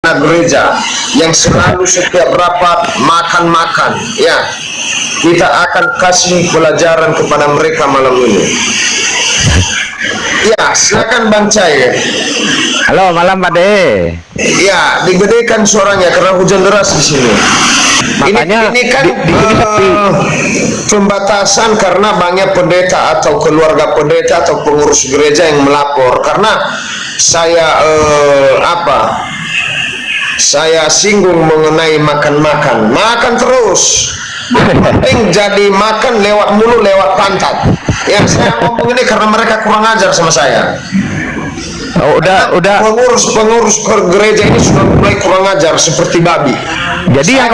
gereja yang selalu setiap rapat makan-makan, ya, kita akan kasih pelajaran kepada mereka malam ini. Ya, silakan Bang Cai. Halo, malam Pak De. Ya, digedekan suaranya karena hujan deras di sini. Makanya ini kan di sini sepi. Pembatasan karena banyak pendeta atau keluarga pendeta atau pengurus gereja yang melapor karena saya saya singgung mengenai makan terus. Penting jadi makan lewat mulut, lewat pantat. Ya, saya ngomong ini karena mereka kurang ajar sama saya. Oh, udah. Pengurus gereja ini sudah mulai kurang ajar seperti babi. Jadi yang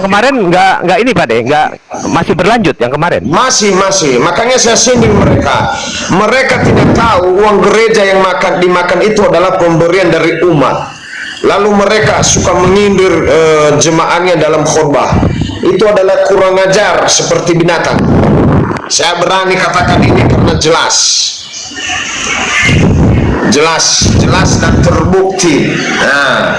kemarin nggak ini Pak De, nggak, masih berlanjut yang kemarin. Masih. Makanya saya singgung mereka. Mereka tidak tahu uang gereja yang dimakan itu adalah pemberian dari umat. Lalu mereka suka menyindir jemaahnya dalam khotbah. Itu adalah kurang ajar seperti binatang. Saya berani katakan ini karena jelas dan terbukti. Nah,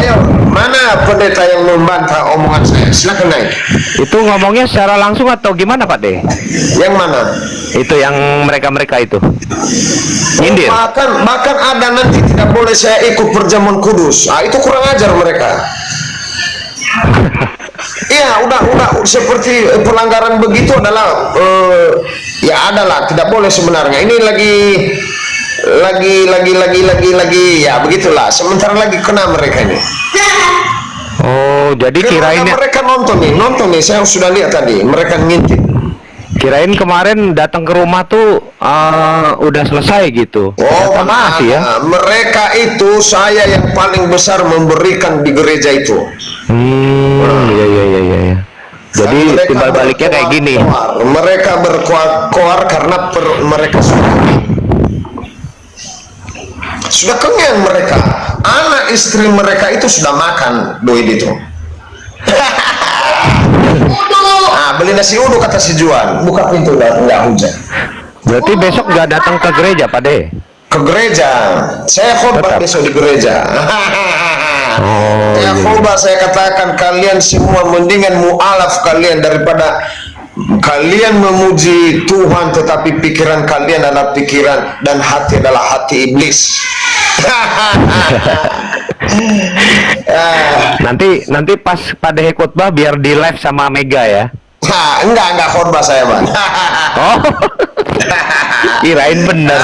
ayo, mana pendeta yang membantah omongan saya? Silakan naik. Itu ngomongnya secara langsung atau gimana Pak De? Yang mana? Itu yang mereka itu nyindir. Bahkan ada nanti tidak boleh saya ikut perjamuan kudus. Ah, itu kurang ajar mereka. Iya, udah seperti pelanggaran begitu adalah ya adalah tidak boleh sebenarnya. Ini lagi ya begitulah. Sementara lagi kena mereka ini. Oh, jadi kirain mereka nonton nih. Saya sudah lihat tadi mereka ngintip. Kirain kemarin datang ke rumah tuh udah selesai gitu. Oh, masih ya. Mereka itu saya yang paling besar memberikan di gereja itu. Iya. Jadi timbal baliknya kayak gini. Mereka berkoar karena mereka sudah kenyang mereka. Anak istri mereka itu sudah makan duit itu. Beli nasi uduk kata si Juan. Buka pintu nggak hujan. Berarti besok nggak datang ke gereja Pak De? Ke gereja. Saya khotbah besok di gereja. Khotbah saya katakan kalian semua mendingan mu'alaf kalian daripada kalian memuji Tuhan tetapi pikiran kalian adalah pikiran dan hati adalah hati iblis. Nanti pas pada khotbah biar di live sama Mega ya. Enggak khotbah saya Bang. Oh, kirain bener.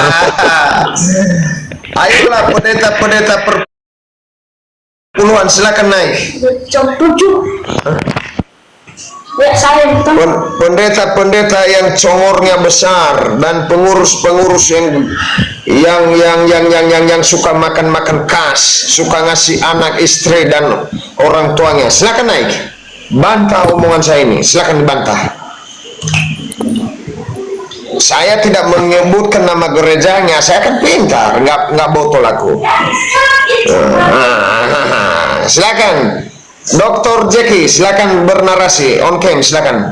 Ayolah pendeta perpuluhan silakan naik. Jam 7. Ya, saya pendeta yang congornya besar dan pengurus yang suka makan kas, suka ngasih anak istri dan orang tuanya. Silakan naik. Bantah omongan saya ini, silakan dibantah. Saya tidak menyebutkan nama gerejanya, saya kan pintar, nggak botol aku. Silakan. Dr. Jackie, silakan bernarasi on cam, silakan.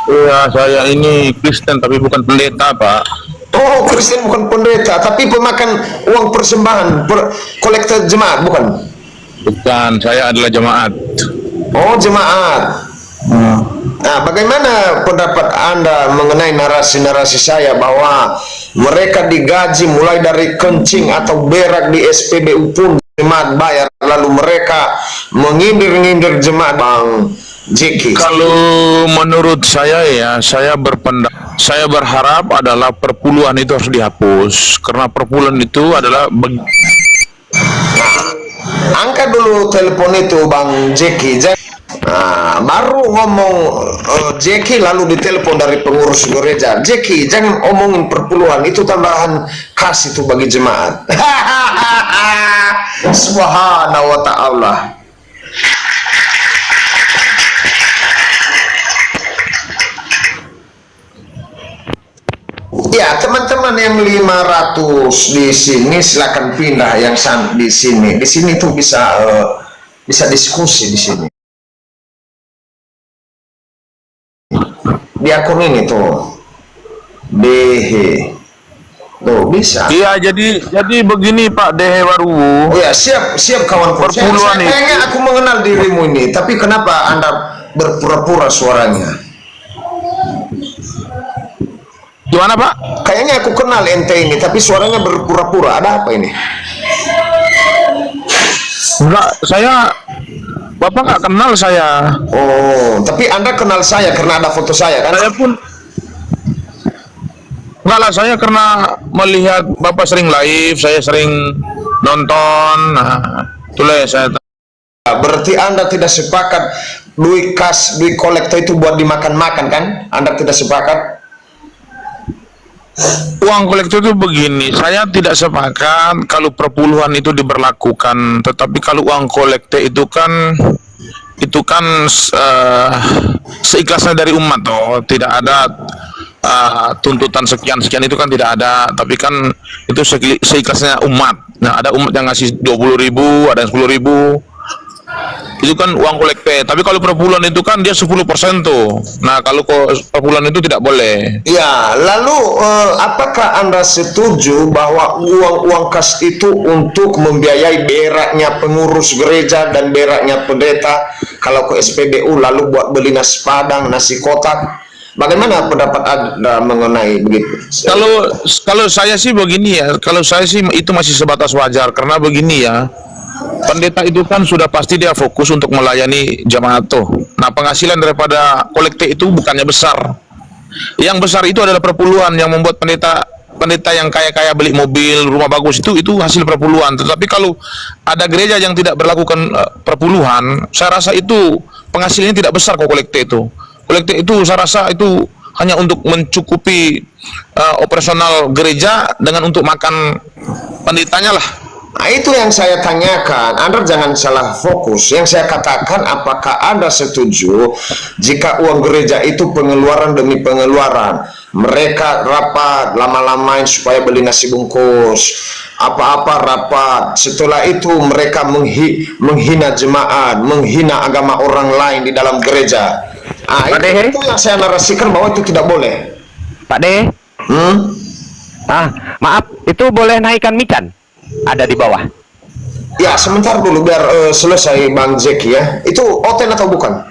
Ya, saya ini Kristen tapi bukan pendeta, Pak. Oh, Kristen bukan pendeta, tapi pemakan uang persembahan, kolektor jemaat, bukan? Bukan, saya adalah jemaat. Oh, jemaat. Nah, bagaimana pendapat Anda mengenai narasi-narasi saya bahwa mereka digaji mulai dari kencing atau berak di SPBU pun jemaat bayar, lalu mereka mengindir-ngindir jemaat, Bang Jeki? Kalau menurut saya ya, saya berharap adalah perpuluhan itu harus dihapus karena perpuluhan itu adalah angkat dulu telepon itu Bang Jeki. Baru ngomong Jeki lalu ditelepon dari pengurus gereja. Jeki, jangan omongin perpuluhan, itu tambahan kas itu bagi jemaat. Subhanahu wa ta'ala. Ya, teman-teman yang 500 di sini silakan pindah yang di sini. Di sini tuh bisa diskusi di sini. Di akun ini tuh BH Tuh, bisa. Iya, jadi begini Pak Dehe Waruwu. Oh ya, siap kawanku. Perpuluhan itu. Kayaknya aku mengenal dirimu ini, tapi kenapa Anda berpura-pura suaranya? Gimana Pak? Kayaknya aku kenal ente ini, tapi suaranya berpura-pura. Ada apa ini? Enggak, Bapak nggak kenal saya. Oh, tapi Anda kenal saya karena ada foto saya kan? Saya pun enggak lah, saya karena melihat Bapak sering live, saya sering nonton. Nah, itulah ya saya. Berarti Anda tidak sepakat duit kolektor itu buat dimakan-makan kan? Anda tidak sepakat? Uang kolektor itu begini, saya tidak sepakat kalau perpuluhan itu diberlakukan, tetapi kalau uang kolektor itu kan seikhlasnya dari umat toh, tidak ada tuntutan sekian itu kan tidak ada, tapi kan itu seikhlasnya umat. Nah, ada umat yang ngasih 20.000, ada yang 10.000, itu kan uang kolektor. Tapi kalau perpuluhan itu kan dia 10% tuh. Nah, kalau perpuluhan itu tidak boleh. Ya, lalu apakah Anda setuju bahwa uang kas itu untuk membiayai beraknya pengurus gereja dan beraknya pendeta kalau ke SPBU, lalu buat beli nasi padang, nasi kotak? Bagaimana pendapat Anda mengenai begitu? Kalau saya sih begini ya, kalau saya sih itu masih sebatas wajar, karena begini ya, pendeta itu kan sudah pasti dia fokus untuk melayani jemaat tuh. Nah, penghasilan daripada kolektif itu bukannya besar. Yang besar itu adalah perpuluhan yang membuat pendeta yang kaya-kaya beli mobil, rumah bagus, itu hasil perpuluhan. Tetapi kalau ada gereja yang tidak berlakukan perpuluhan, saya rasa itu penghasilannya tidak besar kok kolektif itu. Kolektif itu saya rasa itu hanya untuk mencukupi operasional gereja dengan untuk makan pendetanya lah. Nah, itu yang saya tanyakan. Anda jangan salah fokus. Yang saya katakan, apakah Anda setuju jika uang gereja itu pengeluaran demi pengeluaran? Mereka rapat lama-lamain supaya beli nasi bungkus, apa-apa rapat. Setelah itu mereka menghina jemaat, menghina agama orang lain di dalam gereja. Itu yang saya narasikan bahwa itu tidak boleh. Pak De. Maaf, itu boleh naikkan mican? Ada di bawah. Ya, sebentar dulu biar selesai Bang Zeki ya. Itu Oten atau bukan?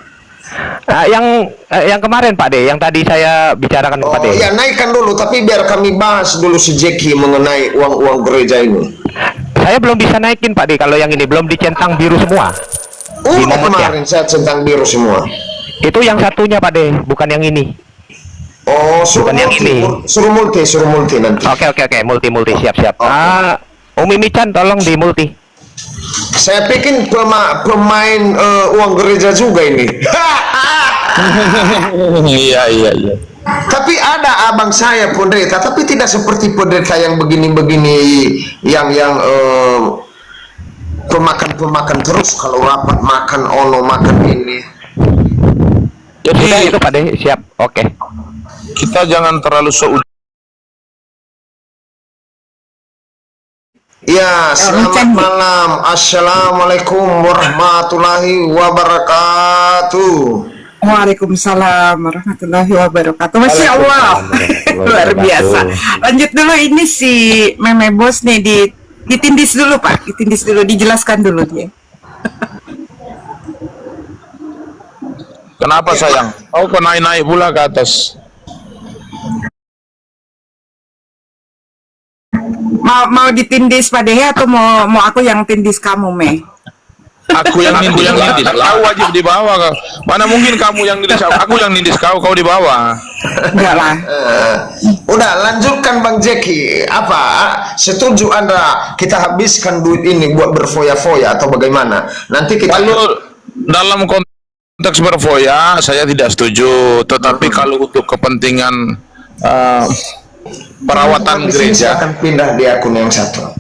Yang kemarin Pak De, yang tadi saya bicarakan Pak De. Ya, naikkan dulu, tapi biar kami bahas dulu si Zeki mengenai uang gereja ini. Saya belum bisa naikin Pak De, kalau yang ini belum dicentang biru semua. Kemarin saya centang biru semua. Itu yang satunya Pak De, bukan yang ini. Oh, bukan yang ini. Suruh multi nanti. Oke, multi siap. Umi Mican tolong di multi. Saya pikir pemain uang gereja juga ini. Iya. Tapi ada abang saya pendeta, tapi tidak seperti pendeta yang begini-begini, yang pemakan terus kalau rapat makan makan ini. Jadi itu Pak De, siap. Oke. Kita jangan terlalu Ya, selamat malam. Assalamualaikum warahmatullahi wabarakatuh. Waalaikumsalam warahmatullahi wabarakatuh. Masya Allah, luar biasa. Lanjut dulu, ini si Meme Bos nih, ditindis dulu Pak, ditindis dulu, dijelaskan dulu dia. Kenapa sayang? Kau kok naik pula ke atas? Mau ditindis Pak Dehe atau mau aku yang tindis kamu, Me? Aku yang nindis kau wajib di bawah. Mana mungkin kamu yang nindis aku yang nindis kau di bawah. Enggak lah. Udah, lanjutkan Bang Zeki. Apa setuju Anda kita habiskan duit ini buat berfoya-foya atau bagaimana? Nanti kita kalau dalam konteks berfoya saya tidak setuju, tetapi kalau untuk kepentingan perawatan gereja akan pindah di akun yang satu.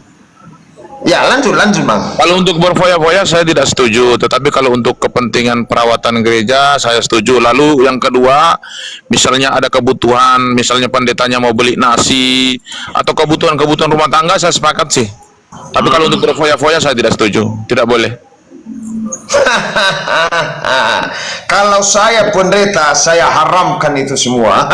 Ya, lanjut Bang. Kalau untuk berfoya-foya saya tidak setuju, tetapi kalau untuk kepentingan perawatan gereja saya setuju. Lalu yang kedua, misalnya ada kebutuhan, misalnya pendetanya mau beli nasi atau kebutuhan rumah tangga, saya sepakat sih. Tapi kalau untuk berfoya-foya saya tidak setuju, tidak boleh. Kalau saya pendeta, saya haramkan itu semua.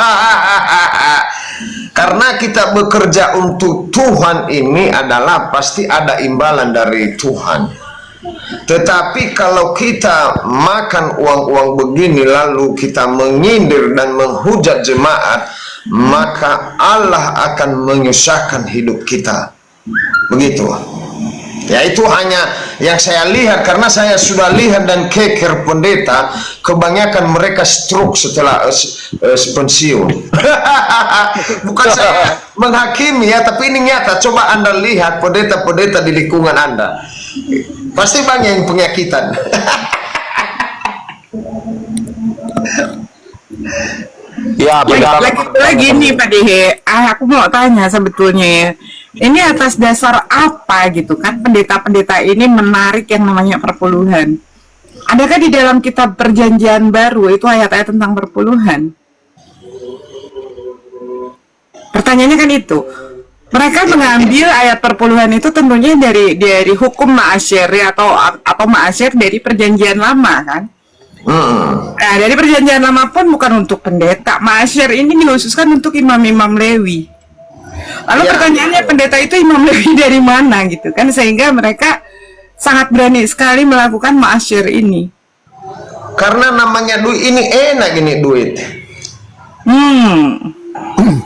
Karena kita bekerja untuk Tuhan ini adalah pasti ada imbalan dari Tuhan. Tetapi kalau kita makan uang-uang begini lalu kita menyindir dan menghujat jemaat, maka Allah akan menyusahkan hidup kita. Begitu. Ya, itu hanya yang saya lihat, karena saya sudah lihat dan keker pendeta, kebanyakan mereka stroke setelah pensiun. Bukan saya menghakimi ya, tapi ini nyata. Coba Anda lihat pendeta-pendeta di lingkungan Anda, pasti banyak yang penyakitan. Ya, Lagi nih Pak Dehe, aku mau tanya sebetulnya ya, ini atas dasar apa gitu kan pendeta-pendeta ini menarik yang namanya perpuluhan? Adakah di dalam kitab Perjanjian Baru itu ayat-ayat tentang perpuluhan? Pertanyaannya kan itu. Mereka mengambil ayat perpuluhan itu tentunya dari hukum ma'asyir atau ma'asyir dari Perjanjian Lama kan? Nah, dari Perjanjian Lama pun bukan untuk pendeta. Ma'asyir ini dikhususkan untuk imam-imam Lewi. Lalu pertanyaannya, pendeta itu imam Lewi dari mana gitu kan, sehingga mereka sangat berani sekali melakukan ma'asyir ini. Karena namanya duit ini enak, ini duit.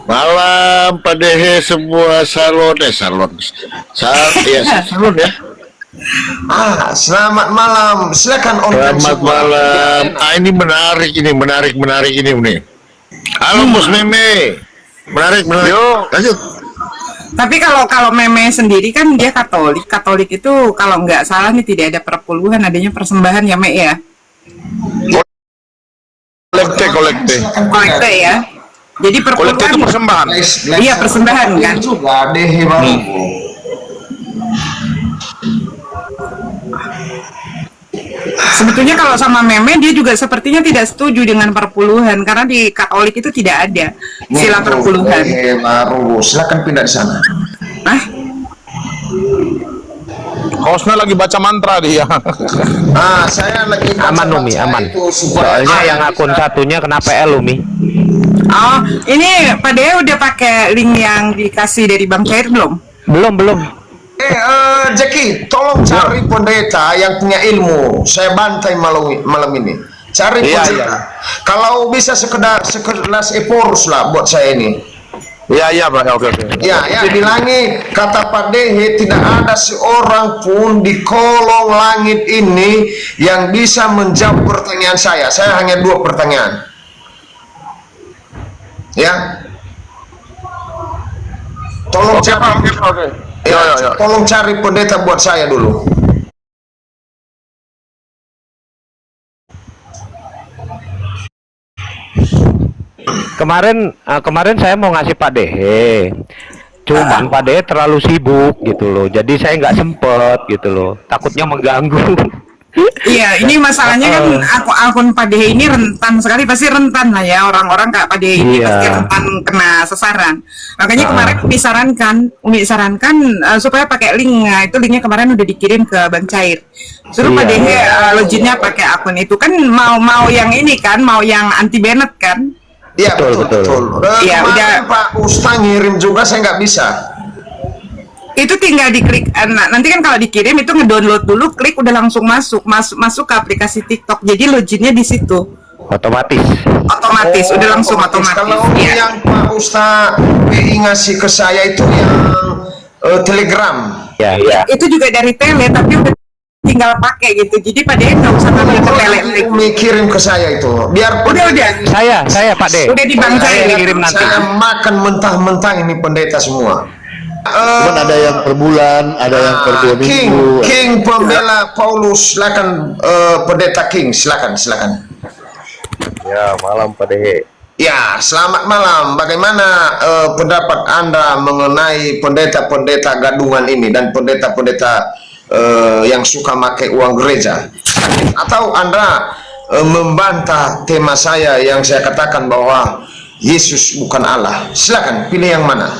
Malam Pak Dehe, semua salon ya. Salon ya. Selamat malam. Silakan Selamat malam. Ini menarik ini nih. Halo Bos Meme. Menarik. Lanjut. Tapi kalau Meme sendiri kan dia Katolik. Katolik itu kalau nggak salah nih tidak ada perpuluhan, adanya persembahan ya, Me ya. Kolekte ya. Jadi perpuluhan Kolekte itu persembahan. Iya, persembahan kan. Juga deh Sebetulnya kalau sama Meme dia juga sepertinya tidak setuju dengan perpuluhan, karena di Katolik itu tidak ada sila perpuluhan. Baru, silakan pindah di sana. Hostnya lagi baca mantra dia. Saya lagi Aman Umi, aman. Supaya Soalnya yang akun satunya kena PL Umi. Oh, ini Pak Dehe udah pakai link yang dikasih dari Bang Cair belum? Belum. Jackie, tolong cari pendeta yang punya ilmu. Saya bantai malam ini. Cari pendeta. Kalau bisa sekelas Eporus lah buat saya ini. Iya, Pak. Oke. Ya, bilangi kata Pak Dehe, tidak ada seorang pun di kolong langit ini yang bisa menjawab pertanyaan saya. Saya hanya 2 pertanyaan. Ya. Tolong cari. Oke. Tolong cari pendeta buat saya dulu. Kemarin saya mau ngasih Pak Dehe, cuman Pak Dehe terlalu sibuk gitu loh, jadi saya nggak sempet gitu loh, takutnya mengganggu. Iya, ini masalahnya kan akun Pak Dehe ini rentan sekali, pasti rentan lah ya, orang-orang kayak Pak Dehe ini pasti rentan kena sasaran. Makanya kemarin Umi sarankan supaya pakai link. Nah, itu linknya kemarin udah dikirim ke Bang Cair. Suruh Pak Dehe loginnya pakai akun itu kan, mau yang ini kan, mau yang anti Bennett kan? Iya, betul. Iya, udah Pak Ustaz ngirim juga, saya nggak bisa. Itu tinggal diklik, nanti kan kalau dikirim itu ngedownload dulu, klik udah langsung masuk ke aplikasi TikTok. Jadi loginnya di situ. Otomatis, udah langsung otomatis. Kalau Ya. yang Pak Ustaz PI ngasih ke saya itu yang Telegram. ya. Itu juga dari tele, tapi udah tinggal pakai gitu. Jadi Pak Dehe nggak usah pakai ke tele. Kirim ke saya itu. Biar Udah. Saya Pak Dehe. Udah di Bang Cair. Saya kirim nanti. Saya makan mentah-mentah ini pendeta semua. Cuman ada yang per bulan, ada yang per 2 minggu. King pembela Paulus, silakan pendeta King, silakan. Ya, malam Pak Dehe. Ya, selamat malam. Bagaimana pendapat Anda mengenai pendeta-pendeta gadungan ini dan pendeta-pendeta yang suka pakai uang gereja? Atau Anda membantah tema saya yang saya katakan bahwa Yesus bukan Allah? Silakan pilih yang mana.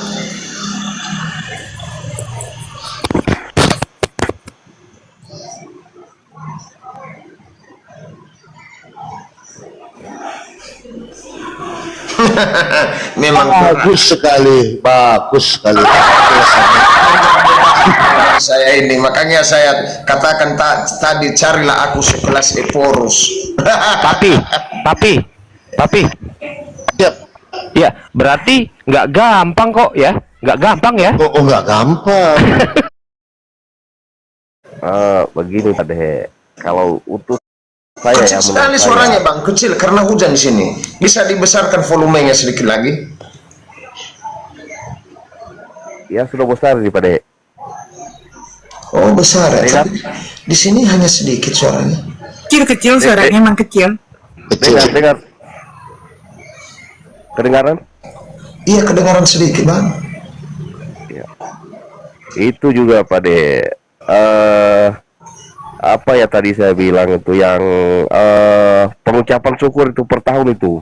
Memang bagus sekali. saya ini, makanya saya katakan tadi, carilah aku sekelas Eporus. Tapi, Siap. ya berarti nggak gampang kok ya, nggak gampang ya. Oh, nggak gampang. Begini Pak Dehe, kalau utuh saya Kecil sekali suaranya bang, kecil karena hujan di sini. Bisa dibesarkan volumenya sedikit lagi? ya sudah besar nih Pak Dehe. Oh besar ya, tapi di sini hanya sedikit suaranya. Kecil suaranya, emang kecil. Dengar, kedengaran? Iya kedengaran sedikit bang. Itu juga Pak Dehe. Apa ya tadi saya bilang itu yang pengucapan syukur itu per tahun itu.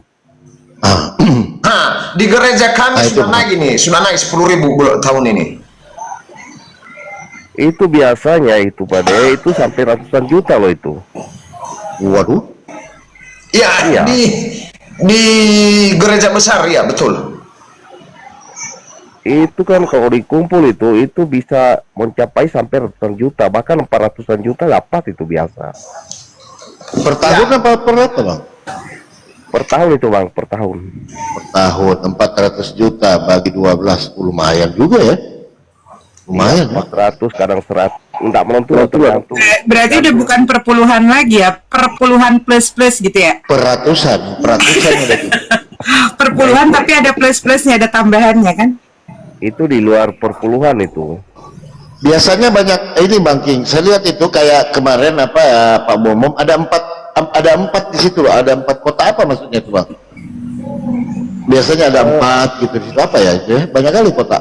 Di gereja kami itu, sudah naik ini, sudah naik 10.000 tahun ini. Itu biasanya itu Pak Dehe itu sampai ratusan juta loh itu. Waduh. Iya, Iya. di gereja besar ya betul. Itu kan kalau dikumpul itu bisa mencapai sampai ratusan juta, bahkan 400-an juta dapat itu biasa. Per tahun apa per apa bang? Per tahun itu Bang, per tahun. Per tahun 400 juta bagi 12, lumayan juga ya. Lumayan ya. 400 kadang 100, enggak menentu tergantung. Berarti udah bukan perpuluhan lagi ya, perpuluhan plus gitu ya. Peratusan ada. Perpuluhan tapi ada plus-plusnya, ada tambahannya kan. Itu di luar perpuluhan itu. Biasanya banyak ini Bang King. Saya lihat itu kayak kemarin Pak Momom ada empat di situ loh. Ada 4 kota apa maksudnya itu Bang? Biasanya ada 4 gitu di situ apa ya? Itu ya? Banyak kali kota.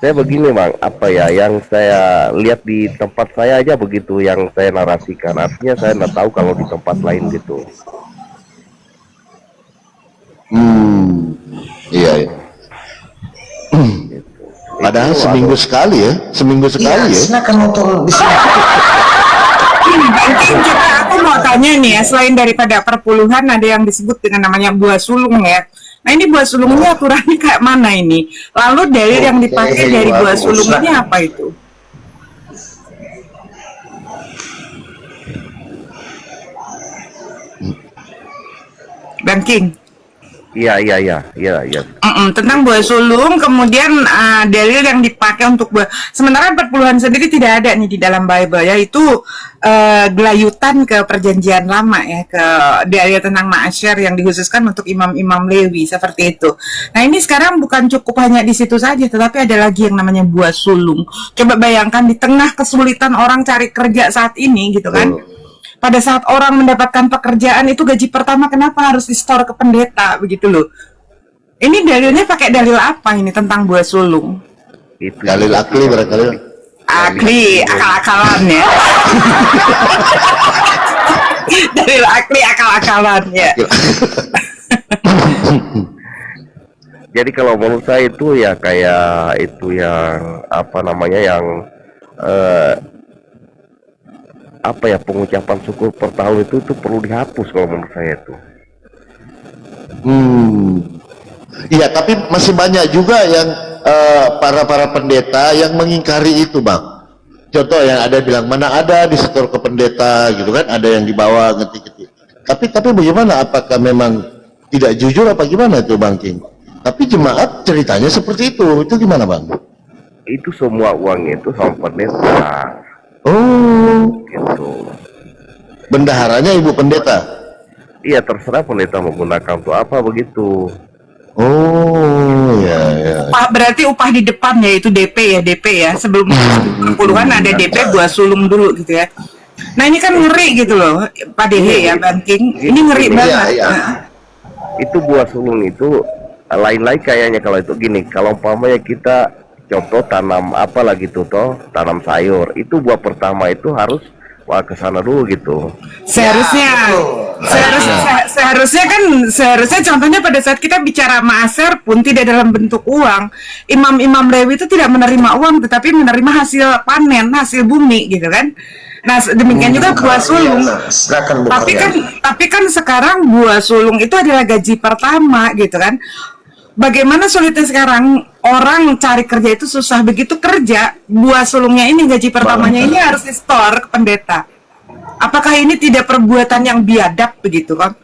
Saya begini Bang, apa ya yang saya lihat di tempat saya aja begitu yang saya narasikan. Artinya saya nggak tahu kalau di tempat lain gitu. Iya. Padahal seminggu sekali ya, Iya, ya. silakan nonton di sini. Aku mau tanya nih ya, selain daripada perpuluhan ada yang disebut dengan namanya buah sulung ya. Nah ini buah sulungnya aturannya kayak mana ini? Lalu dalil yang dipakai dari buah sulung ini apa itu? Bang King. Iya. Tentang buah sulung, kemudian dalil yang dipakai untuk buah. Sementara perpuluhan sendiri tidak ada nih di dalam Bible, yaitu gelayutan ke perjanjian lama ya, ke dalil tentang ma'asyar yang dikhususkan untuk imam-imam Lewi seperti itu. Nah ini sekarang bukan cukup hanya di situ saja, tetapi ada lagi yang namanya buah sulung. Coba bayangkan di tengah kesulitan orang cari kerja saat ini gitu kan. Pada saat orang mendapatkan pekerjaan itu gaji pertama kenapa harus di-store ke pendeta begitu loh. Ini dalilnya pakai dalil apa ini tentang buah sulung? Itu Dalil akli barangkali. Akli, akal-akalan ya. Dalil akli, akal-akalan ya. Jadi kalau menurut saya itu ya kayak itu yang apa namanya yang apa ya pengucapan syukur per tahun itu perlu dihapus kalau menurut saya itu. Iya, tapi masih banyak juga yang para pendeta yang mengingkari itu, Bang. Contoh yang ada bilang mana ada di setor ke pendeta gitu kan, ada yang dibawa ngetik-ngetik. Tapi bagaimana? Apakah memang tidak jujur apa gimana itu, Bang King? Tapi jemaat ceritanya seperti itu. Itu gimana, Bang? Itu semua uang itu sama pendeta. Oh, Gitu. bendaharanya ibu pendeta. Iya terserah pendeta menggunakan untuk apa begitu. Oh, ya. Berarti upah di depan ya itu DP ya. Sebelum puluhan ada DP buah sulung dulu gitu ya. Nah ini kan ngeri gitu loh, Pak Dehe ya, Bang King. Ini ngeri banget. Iya. Itu buah sulung itu lain-lain kayaknya kalau itu gini. Kalau umpamanya kita contoh tanam apa lagi tuh tanam sayur, itu buah pertama itu harus ke sana dulu gitu. Seharusnya Seharusnya contohnya pada saat kita bicara maaser pun tidak dalam bentuk uang. Imam-imam Lewi itu tidak menerima uang, tetapi menerima hasil panen, hasil bumi, gitu kan. Nah, demikian juga buah sulung. Silakan Bu Tapi kan sekarang buah sulung itu adalah gaji pertama, gitu kan. Bagaimana sulitnya sekarang orang cari kerja itu susah, begitu kerja buah sulungnya ini, gaji pertamanya ini harus di-store ke pendeta. Apakah ini tidak perbuatan yang biadab begitu kan?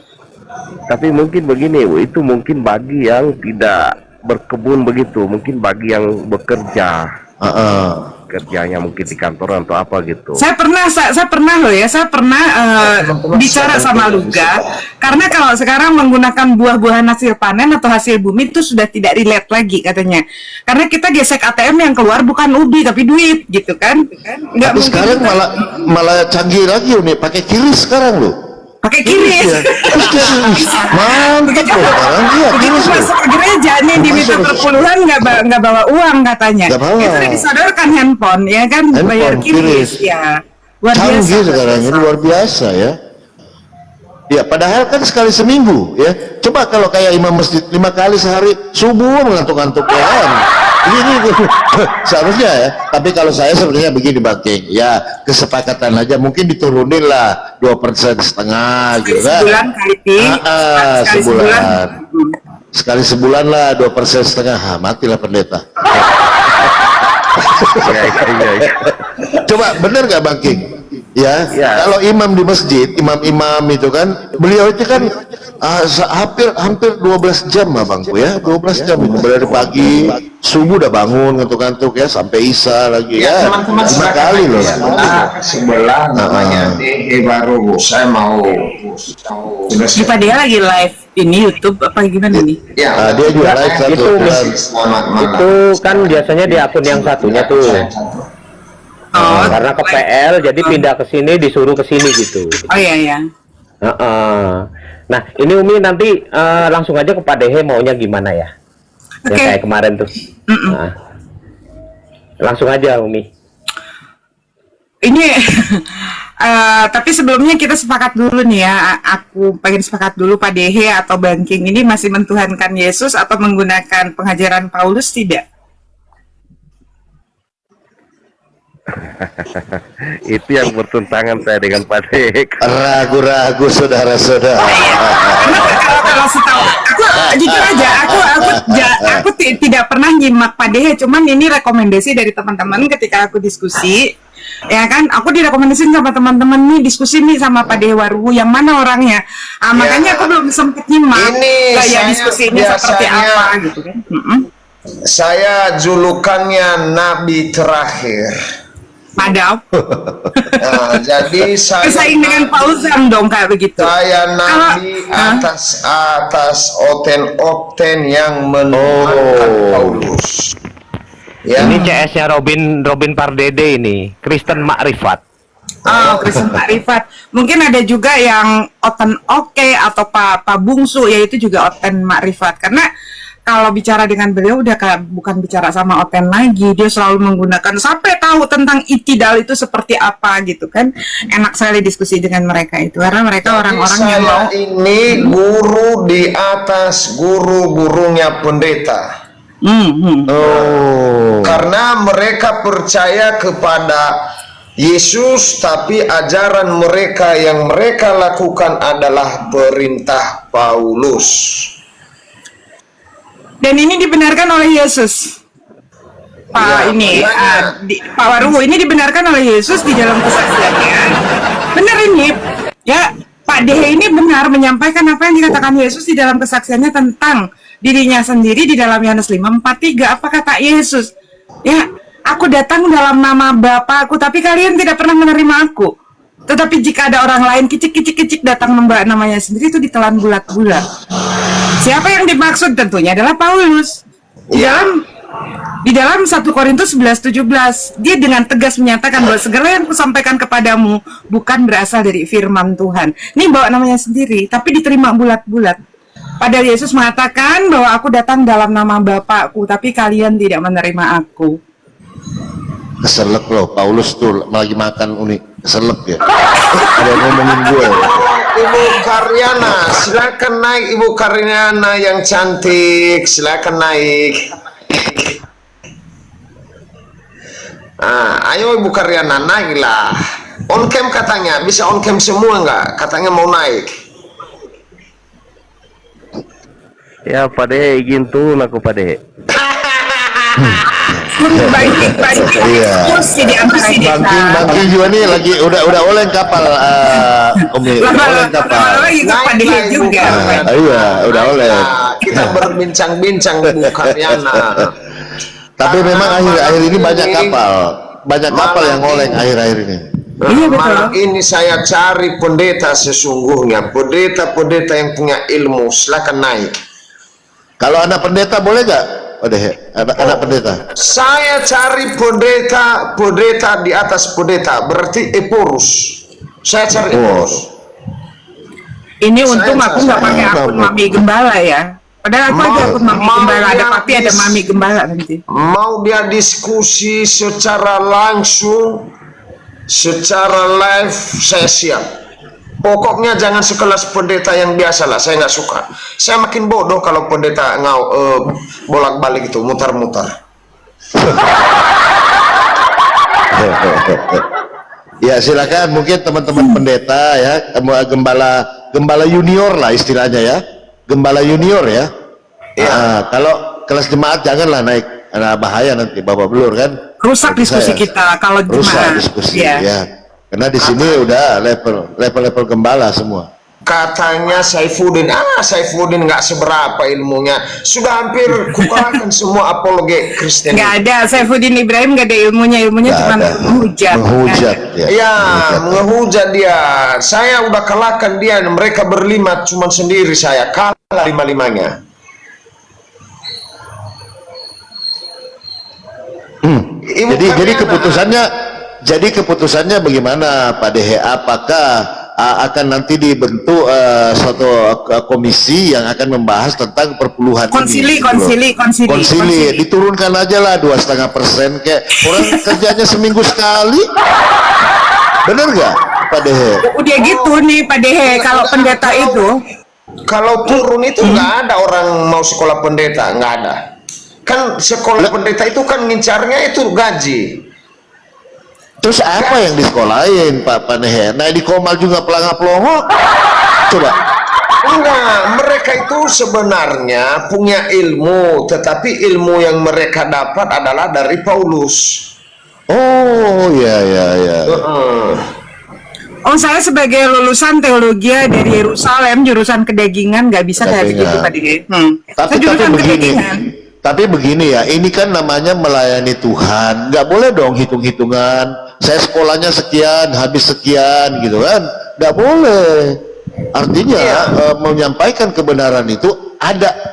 Tapi mungkin begini, Bu, itu mungkin bagi yang tidak berkebun begitu, mungkin bagi yang bekerja. Kerjanya mungkin di kantor atau apa gitu. Saya pernah bicara sama Luga, karena kalau sekarang menggunakan buah-buahan hasil panen atau hasil bumi itu sudah tidak relate lagi katanya. Karena kita gesek ATM yang keluar bukan ubi tapi duit gitu kan. Tapi sekarang malah canggih lagi nih, pakai kiris sekarang loh. Pakai kiris. Mantap loh sekarang, iya kiris loh. Masuk ke gereja nih di mitra perpuluhan nggak bawa uang katanya. Nggak bawa. Itu disodorkan handphone ya kan, bayar kiris. Ya, luar biasa. Canggih sekarang ini, luar biasa ya. Ya, padahal kan sekali seminggu ya. Coba kalau kayak imam masjid 5 kali sehari, subuh mengantuk-ngantuk ya kan. Ini seharusnya ya. Tapi kalau saya sebenarnya begini Bang King, ya kesepakatan aja, mungkin diturunin lah 2,5% gitu kan. Sebulan kali sebulan. Sekali sebulan lah 2,5%. Matilah pendeta. Coba bener gak Bang King? Ya, kalau imam di masjid, imam-imam itu kan, beliau itu kan hampir 12 jam Bangku ya, 12 jam itu dari pagi subuh udah bangun ngantuk-ngantuk ya sampai isya lagi ya, teman-teman 5 kali loh. Sebelah namanya DE baru, saya mau Di Padea lagi live ini YouTube apa gimana nih? ya, Dia juga live satu Itu, dan selamat malam. Itu kan biasanya di akun yang satunya tuh. Karena ke PL jadi pindah ke sini, disuruh ke sini gitu. Oh iya. Nah, ini Umi nanti langsung aja ke Pak Dehe maunya gimana ya? Yang kayak kemarin tuh. Nah, langsung aja Umi. Ini tapi sebelumnya kita sepakat dulu nih ya. Aku pengen sepakat dulu, Pak Dehe atau Bang King ini masih mentuhankan Yesus atau menggunakan pengajaran Paulus tidak? Itu yang bertentangan saya dengan Pak Dek. ragu-ragu saudara-saudara. Kalau setahu aku jujur aja aku tidak pernah nyimak Pak Dehe, cuman ini rekomendasi dari teman-teman ketika aku diskusi. Ya kan, aku direkomendasiin sama teman-teman nih, diskusi nih sama Pak Dehe Waruwu, yang mana orangnya. Makanya aku belum sempet nyimak gaya diskusinya seperti apa gitu kan. Saya julukannya Nabi Terakhir. Padahal jadi saya bersaing dengan Paulus dong kayak begitu. Saya nabi atas oten yang menuhankan Paulus. Ya. Ini CS-nya Robin Pardede ini, Kristen Makrifat. Kristen Makrifat. Mungkin ada juga yang Oten Oke atau Pak Bungsu, yaitu juga Oten Makrifat. Karena kalau bicara dengan beliau udah bukan bicara sama Oten lagi, dia selalu menggunakan sampai tahu tentang itidal itu seperti apa gitu kan. Enak sekali diskusi dengan mereka itu, karena mereka orang-orang yang mau. Ini guru di atas guru-gurunya pendeta. Karena mereka percaya kepada Yesus, tapi ajaran mereka yang mereka lakukan adalah perintah Paulus. Dan ini dibenarkan oleh Yesus. Pak Pak Waruwu ini dibenarkan oleh Yesus di dalam kesaksiannya. Benar ini. Ya, Pak Dehe ini benar menyampaikan apa yang dikatakan Yesus di dalam kesaksiannya tentang dirinya sendiri di dalam Yohanes 5:43. Apa kata Yesus? Ya, aku datang dalam nama Bapakku, tapi kalian tidak pernah menerima aku. Tetapi jika ada orang lain kicik datang membawa namanya sendiri, itu ditelan bulat-bulat. Siapa yang dimaksud? Tentunya adalah Paulus. Di dalam 1 Korintus 11:17, dia dengan tegas menyatakan bahwa segala yang kusampaikan kepadamu bukan berasal dari firman Tuhan. Ini bawa namanya sendiri, tapi diterima bulat-bulat. Padahal Yesus mengatakan bahwa aku datang dalam nama Bapakku, tapi kalian tidak menerima aku. Keselek loh, Paulus tuh lagi makan keselek ya. Dia ngomongin gue. Ibu Karyana, silakan naik Ibu Karyana yang cantik, silakan naik. Ayo Ibu Karyana, naiklah. On cam katanya, bisa on cam semua nggak? Katanya mau naik. Ya Pak Dehe izin turun aku Pak Dehe. Baik. Iya. Kursi di antara kita. Bangking juga nih lagi udah oleng kapal Umi. Oleng kapal. Lagi ke Pak Dehe juga. Iya, udah oleng. Nah, kita berbincang-bincang Bu Karyana. Tapi memang akhir-akhir ini banyak kapal yang oleng akhir-akhir ini. Iya, betul. Malam ini saya cari pendeta sesungguhnya, pendeta yang punya ilmu. Silakan naik. Kalau anak pendeta boleh nggak? Anak pendeta. Saya cari pendeta di atas pendeta, berarti Eporus. Saya cari Eporus. Ini untung aku nggak pakai akun Mami Gembala ya. Padahal aku ada akun Mami Gembala, ada papi, ada Mami Gembala nanti. Mau dia diskusi secara langsung, secara live, saya siap. Pokoknya jangan sekelas pendeta yang biasa lah, saya nggak suka. Saya makin bodoh kalau pendeta bolak-balik itu, mutar-mutar. Ya silakan, mungkin teman-teman pendeta ya, gembala junior lah istilahnya ya, gembala junior ya. Kalau kelas jemaat janganlah naik, karena bahaya nanti bawa belur kan. Rusak diskusi kita kalau Rusak jemaat. diskusi Ya. ya. Karena di sini udah level gembala semua. Katanya Saifuddin nggak seberapa ilmunya, sudah hampir kukalahkan semua apologi Kristen. Nggak ada, Saifuddin Ibrahim nggak ada ilmunya cuma menghujat. Ya. Menghujat dia. Saya udah kalahkan dia, mereka berlima, cuma sendiri saya kalah lima-limanya. Jadi keputusannya bagaimana Pak Dehe? Apakah akan nanti dibentuk suatu komisi yang akan membahas tentang perpuluhan Konsili. Diturunkan aja lah 2,5% kayak orang kerjanya seminggu sekali. Bener gak Pak Dehe? Udah gitu nih Pak Dehe, kalau pendeta itu Kalau turun itu nggak ada orang mau sekolah pendeta, nggak ada. Kan sekolah pendeta itu kan ngincarnya itu gaji. Terus apa yang disekolahin Pak Panehe? Nah di Komal juga pelangap-pelongo. Coba. Enggak, mereka itu sebenarnya punya ilmu, tetapi ilmu yang mereka dapat adalah dari Paulus. Oh ya. Oh, saya sebagai lulusan teologi dari Yerusalem, jurusan kedagingan, nggak bisa kayak begitu Pak Dehe. Tapi begini ya, ini kan namanya melayani Tuhan, nggak boleh dong hitung-hitungan. Saya sekolahnya sekian, habis sekian gitu kan, nggak boleh. Artinya menyampaikan kebenaran itu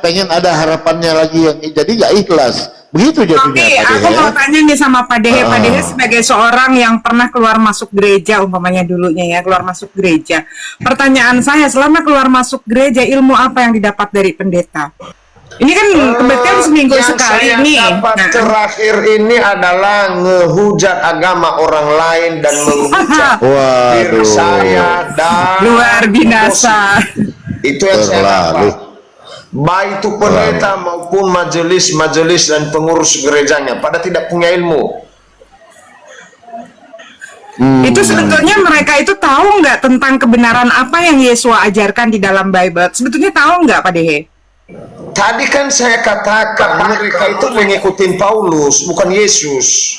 pengen ada harapannya lagi yang jadi nggak ikhlas. Begitu jadinya Oke, Pak Dehe. aku mau tanya nih sama Pak Dehe. Pak Dehe sebagai seorang yang pernah keluar masuk gereja, umpamanya dulunya ya, keluar masuk gereja. Pertanyaan saya, selama keluar masuk gereja, ilmu apa yang didapat dari pendeta? Ini kan kebetulan seminggu sekali nih. Terakhir ini adalah ngehujat agama orang lain dan menghujat diri saya dan luar binasa. Itu yang saya dapat. Baik itu pendeta maupun majelis dan pengurus gerejanya pada tidak punya ilmu. Itu sebetulnya mereka itu tahu nggak tentang kebenaran apa yang Yesus ajarkan di dalam Bible? Sebetulnya tahu nggak Pak Dehe? Tadi kan saya katakan mereka itu mengikuti Paulus, bukan Yesus.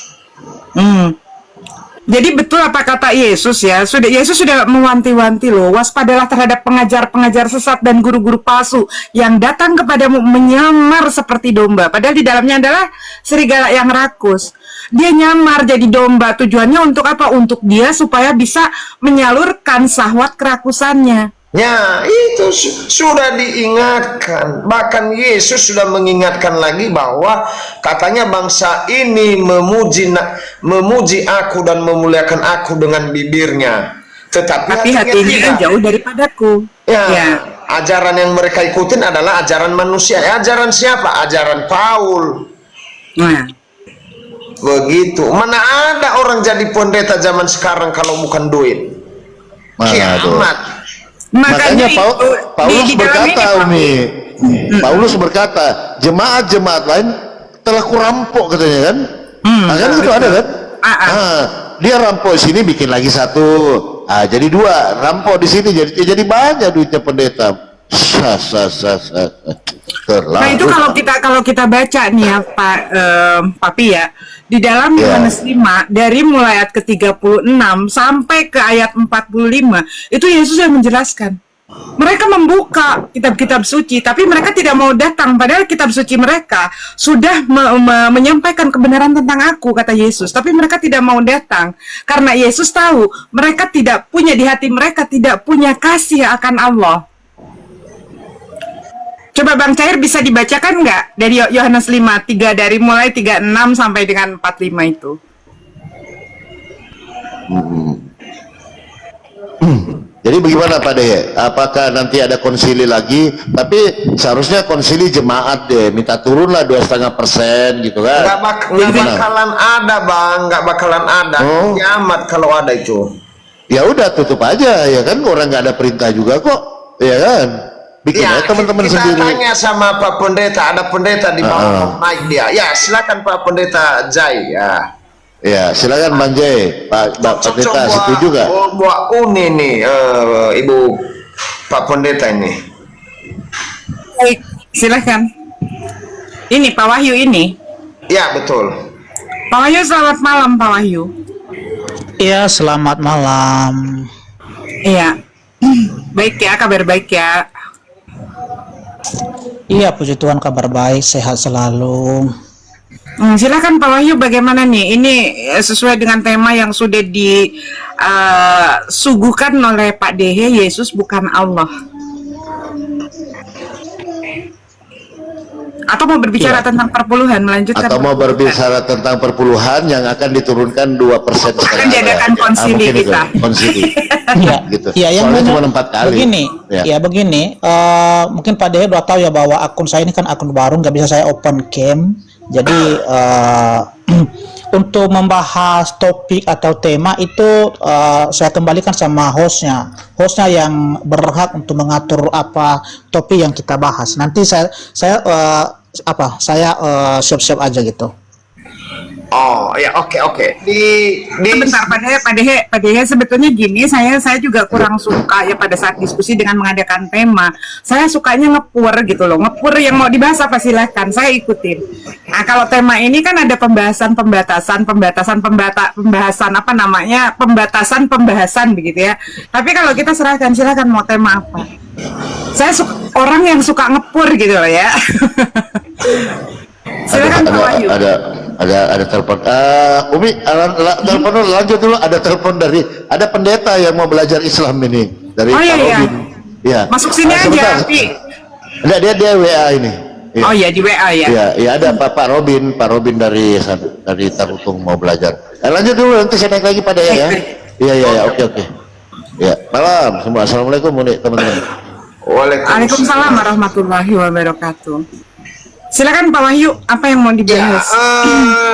Jadi betul apa kata Yesus ya? Yesus sudah mewanti-wanti loh, waspadalah terhadap pengajar-pengajar sesat dan guru-guru palsu yang datang kepadamu menyamar seperti domba. Padahal di dalamnya adalah serigala yang rakus. Dia nyamar jadi domba. Tujuannya untuk apa? Untuk dia supaya bisa menyalurkan syahwat kerakusannya. Ya, itu sudah diingatkan. Bahkan Yesus sudah mengingatkan lagi bahwa katanya bangsa ini memuji aku dan memuliakan aku dengan bibirnya, tetapi hatinya jauh daripadaku. Ya, ajaran yang mereka ikutin adalah ajaran manusia. Ajaran siapa? Ajaran Paul. Nah, begitu. Mana ada orang jadi pendeta zaman sekarang kalau bukan duit? Kiamat. Makanya Paulus di dalam ini, berkata, Pak. Umi, Paulus berkata, jemaat-jemaat lain telah kurampok katanya kan? Nah, kan itu ada kan? Dia rampok sini bikin lagi satu, jadi dua, rampok di sini jadi banyak duitnya pendeta. Nah itu kalau kita baca nih ya Pak Papi ya, di dalam Yohanes 5 dari mulai ayat ke-36 sampai ke ayat 45 itu Yesus yang menjelaskan. Mereka membuka kitab-kitab suci, tapi mereka tidak mau datang. Padahal kitab suci mereka sudah menyampaikan kebenaran tentang aku, kata Yesus. Tapi mereka tidak mau datang. Karena Yesus tahu, mereka tidak punya di hati mereka, tidak punya kasih akan Allah. Coba Bang Cair bisa dibacakan nggak? Dari Yohanes 5, dari mulai 36 sampai dengan 45 itu. Jadi bagaimana Pak Dehe? Apakah nanti ada konsili lagi? Tapi seharusnya konsili jemaat deh, minta turunlah 2,5% gitu kan? Nggak bakalan ada Bang, nggak bakalan ada. Kiamat kalau ada itu. Ya udah tutup aja ya kan, orang nggak ada perintah juga kok, ya kan? Bikin aja teman-teman sendiri. Kita tanya sama Pak Pendeta, ada pendeta di bawah naik dia. Ya silakan Pak Pendeta Jai ya. Ya, silakan Bang Jai, Pak Pendeta setuju gak? Buat uni nih, Ibu Pak Pendeta ini. Baik, silakan. Ini Pak Wahyu ini. Ya betul. Pak Wahyu, selamat malam Pak Wahyu. Iya, selamat malam. Iya. Baik ya, kabar baik ya. Iya, puji Tuhan, kabar baik, sehat selalu. Silakan Pak Wahyu, bagaimana nih? Ini sesuai dengan tema yang sudah disuguhkan oleh Pak Dehe, Yesus bukan Allah. Atau mau berbicara tentang perpuluhan, melanjutkan? Atau mau berbicara tentang perpuluhan yang akan diturunkan 2% akan diadakan konsili kita. Konsili. Iya, Gitu. iya, yang Soalnya benar. cuma 4 kali. Begini, ya begini. Mungkin Pak Dehe udah tahu ya bahwa akun saya ini kan akun baru, nggak bisa saya open cam. Jadi untuk membahas topik atau tema itu saya kembalikan sama hostnya yang berhak untuk mengatur apa topik yang kita bahas. Nanti saya siap-siap aja gitu. Oh ya, oke. Sebentar Pak Dehe sebetulnya gini, saya juga kurang suka ya pada saat diskusi dengan mengadakan tema. Saya sukanya ngepur gitu loh. Ngepur yang mau dibahas apa silahkan, saya ikutin. Nah, kalau tema ini kan ada pembahasan begitu ya. Tapi kalau kita silahkan mau tema apa. Saya orang yang suka ngepur gitu loh ya. Silakan Pak Wahyu. Ada telepon. Umi, telepon dulu, lanjut dulu. Ada telepon ada pendeta yang mau belajar Islam ini dari Pak Robin. Iya. Masuk sini aja, Pi. Enggak, dia WA ini. Ya. Oh iya, di WA ya. Iya, ada Pak Robin dari Tarutung mau belajar. Lanjut dulu, nanti saya naik lagi pada ya. Iya, oke. Ya, malam semua. Assalamualaikum teman-teman. Waalaikumsalam warahmatullahi wabarakatuh. Silakan Pak Wahyu, apa yang mau dibahas?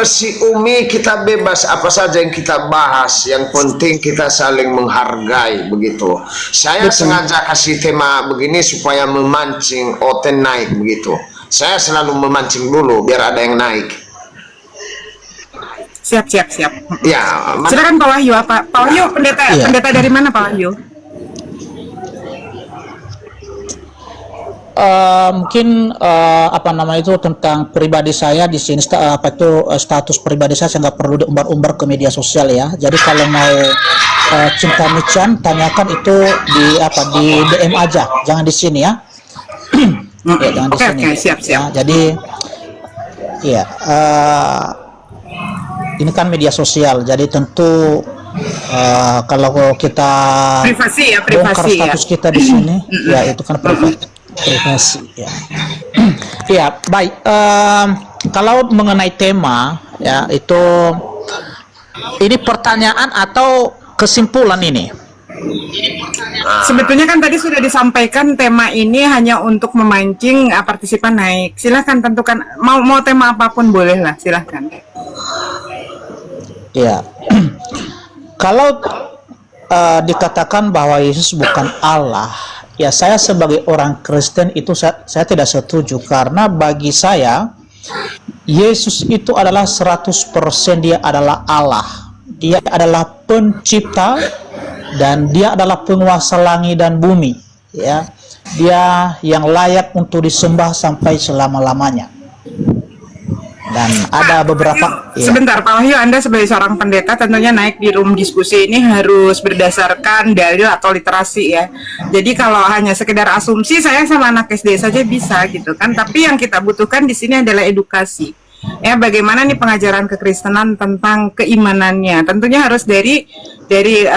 Si Umi, kita bebas apa saja yang kita bahas. Yang penting kita saling menghargai begitu. Saya sengaja kasih tema begini supaya memancing Oten naik begitu. Saya selalu memancing dulu biar ada yang naik. Siap. Ya, silakan Pak Wahyu. Pak Wahyu pendeta dari mana Pak Wahyu? Mungkin itu tentang pribadi saya di sini, status pribadi saya nggak perlu diumbar-umbar ke media sosial ya. Jadi kalau mau cinta mican, tanyakan itu di DM aja, jangan di sini ya. Ya, jangan di sini. Siap. Ya, jadi ya ini kan media sosial, jadi tentu kalau kita bongkar status kita di sini, ya itu kan privasi ya. Ya, baik. Kalau mengenai tema ya, itu ini pertanyaan atau kesimpulan ini? Sebetulnya kan tadi sudah disampaikan tema ini hanya untuk memancing partisipan naik. Silahkan tentukan mau tema apapun boleh lah, silahkan. Ya. Kalau dikatakan bahwa Yesus bukan Allah, ya saya sebagai orang Kristen itu saya tidak setuju, karena bagi saya Yesus itu adalah 100% dia adalah Allah. Dia adalah pencipta dan dia adalah penguasa langit dan bumi, ya. Dia yang layak untuk disembah sampai selama-lamanya. Dan ada beberapa sebentar Pak Wahyu, Anda sebagai seorang pendeta tentunya naik di room diskusi ini harus berdasarkan dalil atau literasi ya. Jadi kalau hanya sekedar asumsi saya sama anak SD saja bisa gitu kan, tapi yang kita butuhkan di sini adalah edukasi. Ya, bagaimana nih pengajaran kekristenan tentang keimanannya? Tentunya harus dari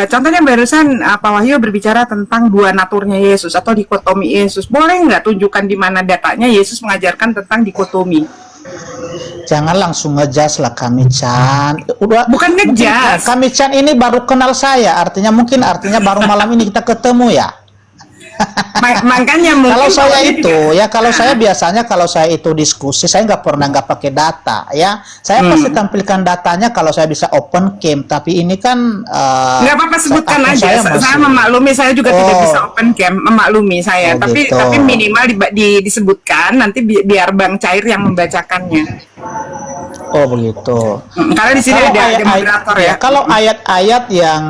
contohnya barusan Pak Wahyu berbicara tentang dua naturnya Yesus atau dikotomi Yesus. Boleh nggak tunjukkan di mana datanya Yesus mengajarkan tentang dikotomi? Jangan langsung ngejas lah Kami Chan. Udah, bukan ngejas. Kami Chan ini baru kenal saya, artinya baru malam ini kita ketemu ya. Makanya mungkin kalau saya biasanya kalau saya itu diskusi saya nggak pakai data ya. Saya pasti tampilkan datanya kalau saya bisa open cam, tapi ini kan nggak apa-apa, sebutkan aja. Saya memaklumi, saya juga tidak bisa open cam, memaklumi saya. Tapi minimal disebutkan nanti biar Bang Cair yang membacakannya. Oh begitu. Karena di sini ada moderator ya. Kalau ayat-ayat yang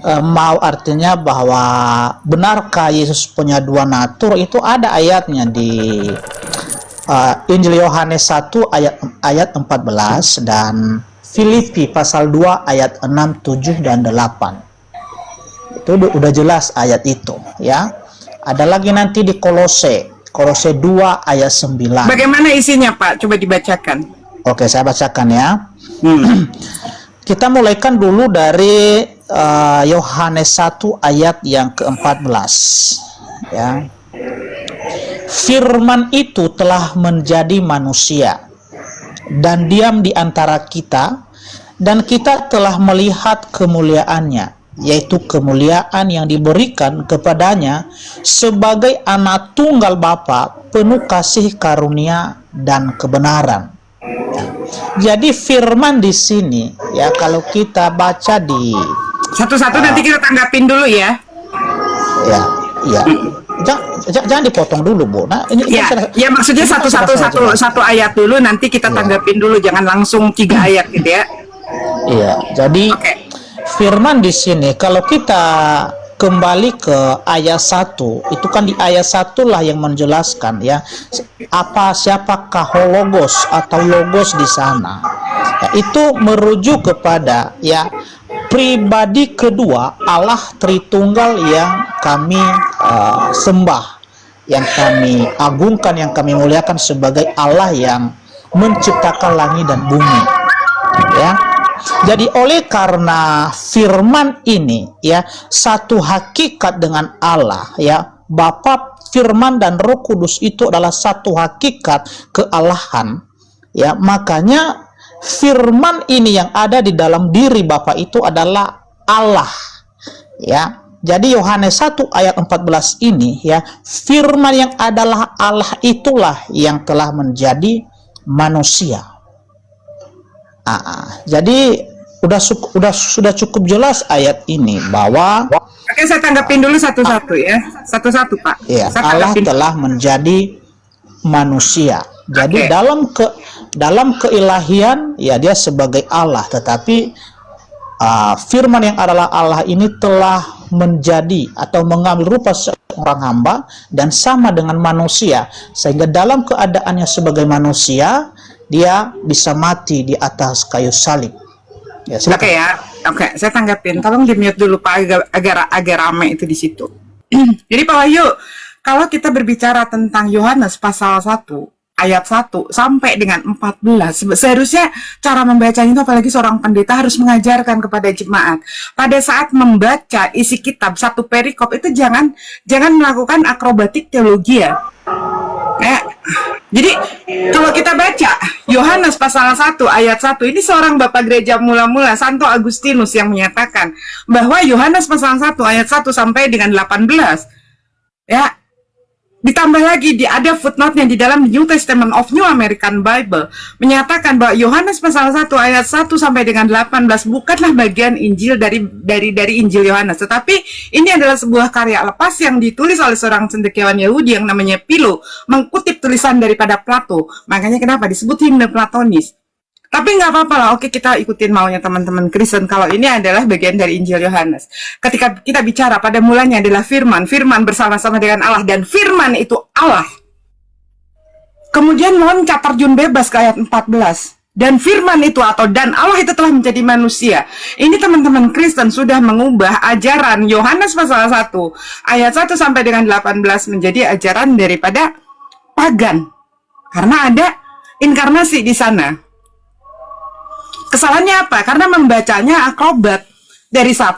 mau artinya bahwa benarkah Yesus punya dua natur, itu ada ayatnya di Injil Yohanes 1 ayat 14 dan Filipi pasal 2 ayat 6, 7 dan 8. Itu udah jelas ayat itu ya. Ada lagi nanti di Kolose 2 ayat 9. Bagaimana isinya Pak? Coba dibacakan. Oke, saya bacakan ya. Kita mulaikan dulu dari Yohanes 1 ayat yang ke-14 ya. Firman itu telah menjadi manusia dan diam di antara kita, dan kita telah melihat kemuliaannya, yaitu kemuliaan yang diberikan kepadanya sebagai anak tunggal Bapa, penuh kasih karunia dan kebenaran. Jadi firman di sini ya, kalau kita baca di satu-satu nanti kita tanggapin dulu ya. Ya. Jangan dipotong dulu, Bu. Nah, ini ya maksudnya satu ayat dulu, nanti kita tanggapin dulu, jangan langsung 3 ayat gitu ya. Iya. Jadi firman di sini kalau kita kembali ke ayat 1, itu kan di ayat 1 lah yang menjelaskan ya siapakah hologos atau logos di sana. Ya, itu merujuk kepada ya pribadi kedua Allah Tritunggal yang kami sembah, yang kami agungkan, yang kami muliakan sebagai Allah yang menciptakan langit dan bumi. Ya. Jadi oleh karena firman ini ya satu hakikat dengan Allah ya, Bapa, Firman dan Roh Kudus itu adalah satu hakikat kealahan ya, makanya firman ini yang ada di dalam diri Bapa itu adalah Allah ya. Jadi Yohanes 1 ayat 14 ini ya, firman yang adalah Allah itulah yang telah menjadi manusia. Jadi sudah cukup jelas ayat ini bahwa saya tanggapin dulu satu-satu ya. Satu-satu Pak. Ya, Allah telah menjadi manusia. Jadi dalam keilahian ya dia sebagai Allah, tetapi firman yang adalah Allah ini telah menjadi atau mengambil rupa seorang hamba dan sama dengan manusia, sehingga dalam keadaannya sebagai manusia dia bisa mati di atas kayu salib. Ya, Oke, saya tanggapin. Tolong di-mute dulu Pak, agak rame itu di situ. Jadi Pak Wahyu, kalau kita berbicara tentang Yohanes pasal 1 ayat 1 sampai dengan 14, seharusnya cara membacanya itu, apalagi seorang pendeta harus mengajarkan kepada jemaat. Pada saat membaca isi kitab satu perikop itu jangan melakukan akrobatik teologi ya. Jadi kalau kita baca Yohanes pasal 1 ayat 1, ini seorang bapak gereja mula-mula Santo Agustinus yang menyatakan bahwa Yohanes pasal 1 ayat 1 sampai dengan 18 ya, Ditambah lagi ada footnote-nya di dalam New Testament of New American Bible menyatakan bahwa Yohanes pasal 1 ayat 1 sampai dengan 18 bukanlah bagian Injil dari Injil Yohanes, tetapi ini adalah sebuah karya lepas yang ditulis oleh seorang cendekiawan Yahudi yang namanya Philo, mengutip tulisan daripada Plato. Makanya kenapa disebut himne Platonis. Tapi nggak apa-apa lah, oke, kita ikutin maunya teman-teman Kristen kalau ini adalah bagian dari Injil Yohanes. Ketika kita bicara pada mulanya adalah firman, firman bersama-sama dengan Allah, dan firman itu Allah. Kemudian loncat terjun bebas ke ayat 14. Dan firman itu dan Allah itu telah menjadi manusia. Ini teman-teman Kristen sudah mengubah ajaran Yohanes pasal 1 ayat 1 sampai dengan 18 menjadi ajaran daripada pagan. Karena ada inkarnasi di sana. Kesalahannya apa? Karena membacanya akrobat dari 1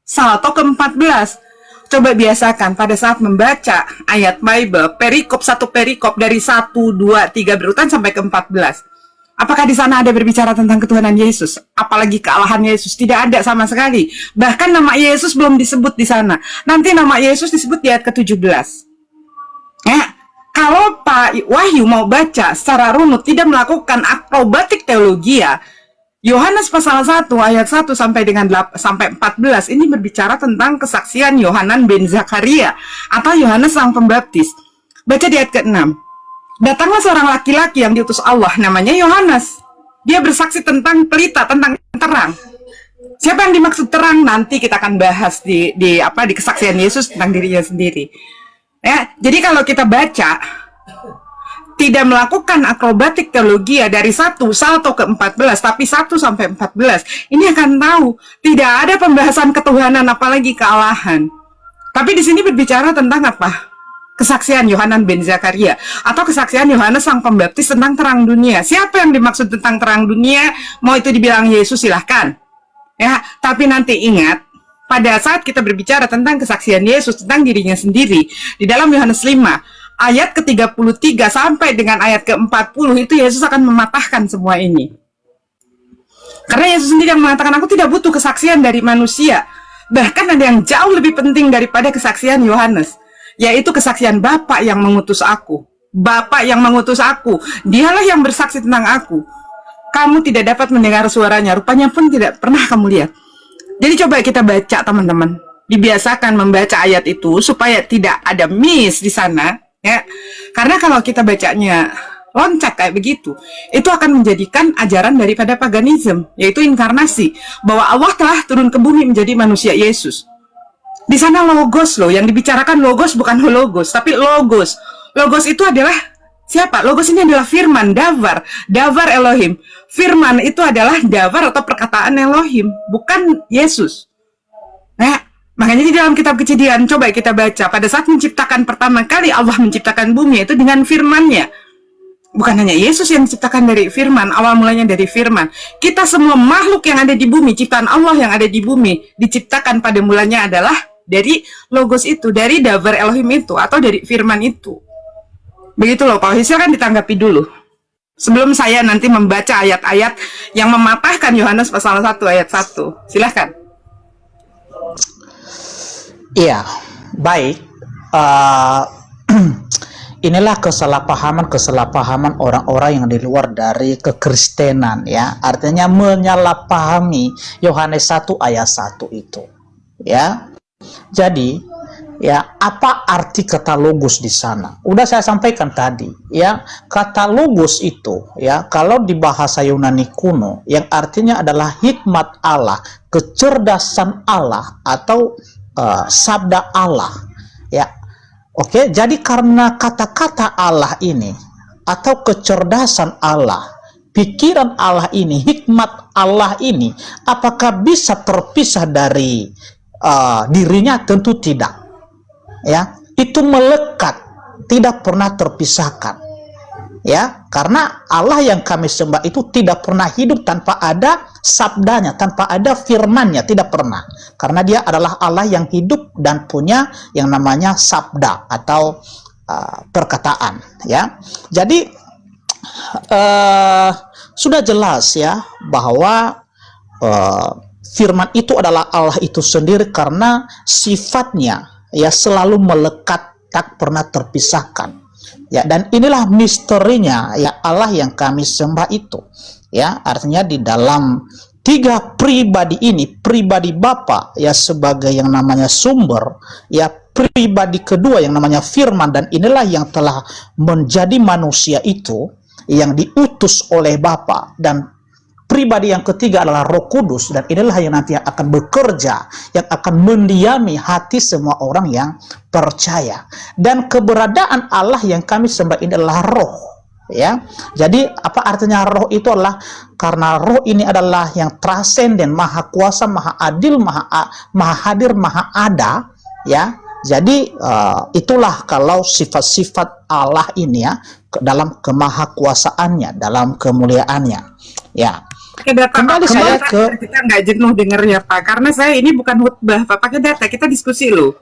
salto ke 14. Coba biasakan pada saat membaca ayat Bible, satu perikop dari 1, 2, 3 berurutan sampai ke 14. Apakah di sana ada berbicara tentang ketuhanan Yesus? Apalagi kealahan Yesus? Tidak ada sama sekali. Bahkan nama Yesus belum disebut di sana. Nanti nama Yesus disebut di ayat ke-17. Ya, kalau Pak Wahyu mau baca secara runut, tidak melakukan akrobatik teologi ya, Yohanes pasal 1 ayat 1 sampai dengan 14 ini berbicara tentang kesaksian Yohanan bin Zakaria atau Yohanes sang pembaptis. Baca di ayat ke-6. Datanglah seorang laki-laki yang diutus Allah, namanya Yohanes. Dia bersaksi tentang pelita, tentang terang. Siapa yang dimaksud terang? Nanti kita akan bahas di kesaksian Yesus tentang dirinya sendiri. Ya, jadi kalau kita baca tidak melakukan akrobatik teologi dari 1 salto ke 14, tapi 1 sampai 14, ini akan tahu tidak ada pembahasan ketuhanan apalagi kealahan. Tapi di sini berbicara tentang apa? Kesaksian Yohanan bin Zakaria atau kesaksian Yohanes sang pembaptis tentang terang dunia. Siapa yang dimaksud tentang terang dunia? Mau itu dibilang Yesus silahkan. Ya, tapi nanti ingat, pada saat kita berbicara tentang kesaksian Yesus tentang dirinya sendiri di dalam Yohanes 5 ayat ke-33 sampai dengan ayat ke-40 itu Yesus akan mematahkan semua ini. Karena Yesus sendiri yang mengatakan, aku tidak butuh kesaksian dari manusia. Bahkan ada yang jauh lebih penting daripada kesaksian Yohanes, yaitu kesaksian Bapa yang mengutus aku. Bapa yang mengutus aku, dialah yang bersaksi tentang aku. Kamu tidak dapat mendengar suaranya, rupanya pun tidak pernah kamu lihat. Jadi coba kita baca teman-teman. Dibiasakan membaca ayat itu supaya tidak ada miss di sana. Ya, karena kalau kita bacanya loncat kayak begitu, itu akan menjadikan ajaran daripada paganisme, yaitu inkarnasi, bahwa Allah telah turun ke bumi menjadi manusia Yesus. Di sana logos loh, yang dibicarakan logos bukan hologos, tapi logos. Logos itu adalah siapa? Logos ini adalah firman, davar Elohim. Firman itu adalah davar atau perkataan Elohim, bukan Yesus. Nah, makanya di dalam kitab Kejadian, coba kita baca, pada saat menciptakan pertama kali Allah menciptakan bumi itu dengan firman-Nya. Bukan hanya Yesus yang diciptakan dari firman, awal mulanya dari firman. Kita semua makhluk yang ada di bumi, ciptaan Allah yang ada di bumi, diciptakan pada mulanya adalah dari logos itu, dari davar Elohim itu, atau dari firman itu. Begitu loh, Pak. Silakan ditanggapi dulu. Sebelum saya nanti membaca ayat-ayat yang mematahkan Yohanes pasal 1 ayat 1. Silahkan. Iya, baik. Inilah kesalahpahaman orang-orang yang di luar dari kekristenan, ya. Artinya menyalahpahami Yohanes 1 ayat 1 itu, ya. Jadi, ya, apa arti kata logos di sana? Udah saya sampaikan tadi, ya. Kata logos itu, ya, kalau di bahasa Yunani kuno, yang artinya adalah hikmat Allah, kecerdasan Allah, atau sabda Allah, ya. Oke, jadi karena kata-kata Allah ini atau kecerdasan Allah, pikiran Allah ini, hikmat Allah ini, apakah bisa terpisah dari dirinya? Tentu tidak. Ya, itu melekat, tidak pernah terpisahkan. Ya, karena Allah yang kami sembah itu tidak pernah hidup tanpa ada sabdanya, tanpa ada firmannya, tidak pernah. Karena dia adalah Allah yang hidup dan punya yang namanya sabda atau perkataan. Ya, jadi sudah jelas ya bahwa firman itu adalah Allah itu sendiri karena sifatnya ya selalu melekat tak pernah terpisahkan. Ya, dan inilah misterinya ya Allah yang kami sembah itu. Ya, artinya di dalam tiga pribadi ini, pribadi Bapa ya sebagai yang namanya sumber, ya pribadi kedua yang namanya firman, dan inilah yang telah menjadi manusia itu yang diutus oleh Bapa, dan pribadi yang ketiga adalah Roh Kudus, dan inilah yang nanti akan bekerja, yang akan mendiami hati semua orang yang percaya. Dan keberadaan Allah yang kami sembah ini adalah roh, ya. Jadi apa artinya roh itu adalah karena roh ini adalah yang transenden, maha kuasa, maha adil, maha hadir, maha ada, ya. Jadi itulah kalau sifat-sifat Allah ini ya, dalam kemahakuasaannya, dalam kemuliaannya, ya. Pakai data, Kembali Pak. saya Kita nggak jenuh dengernya, Pak, karena saya ini bukan khutbah, Pak. Pakai data, kita diskusi loh.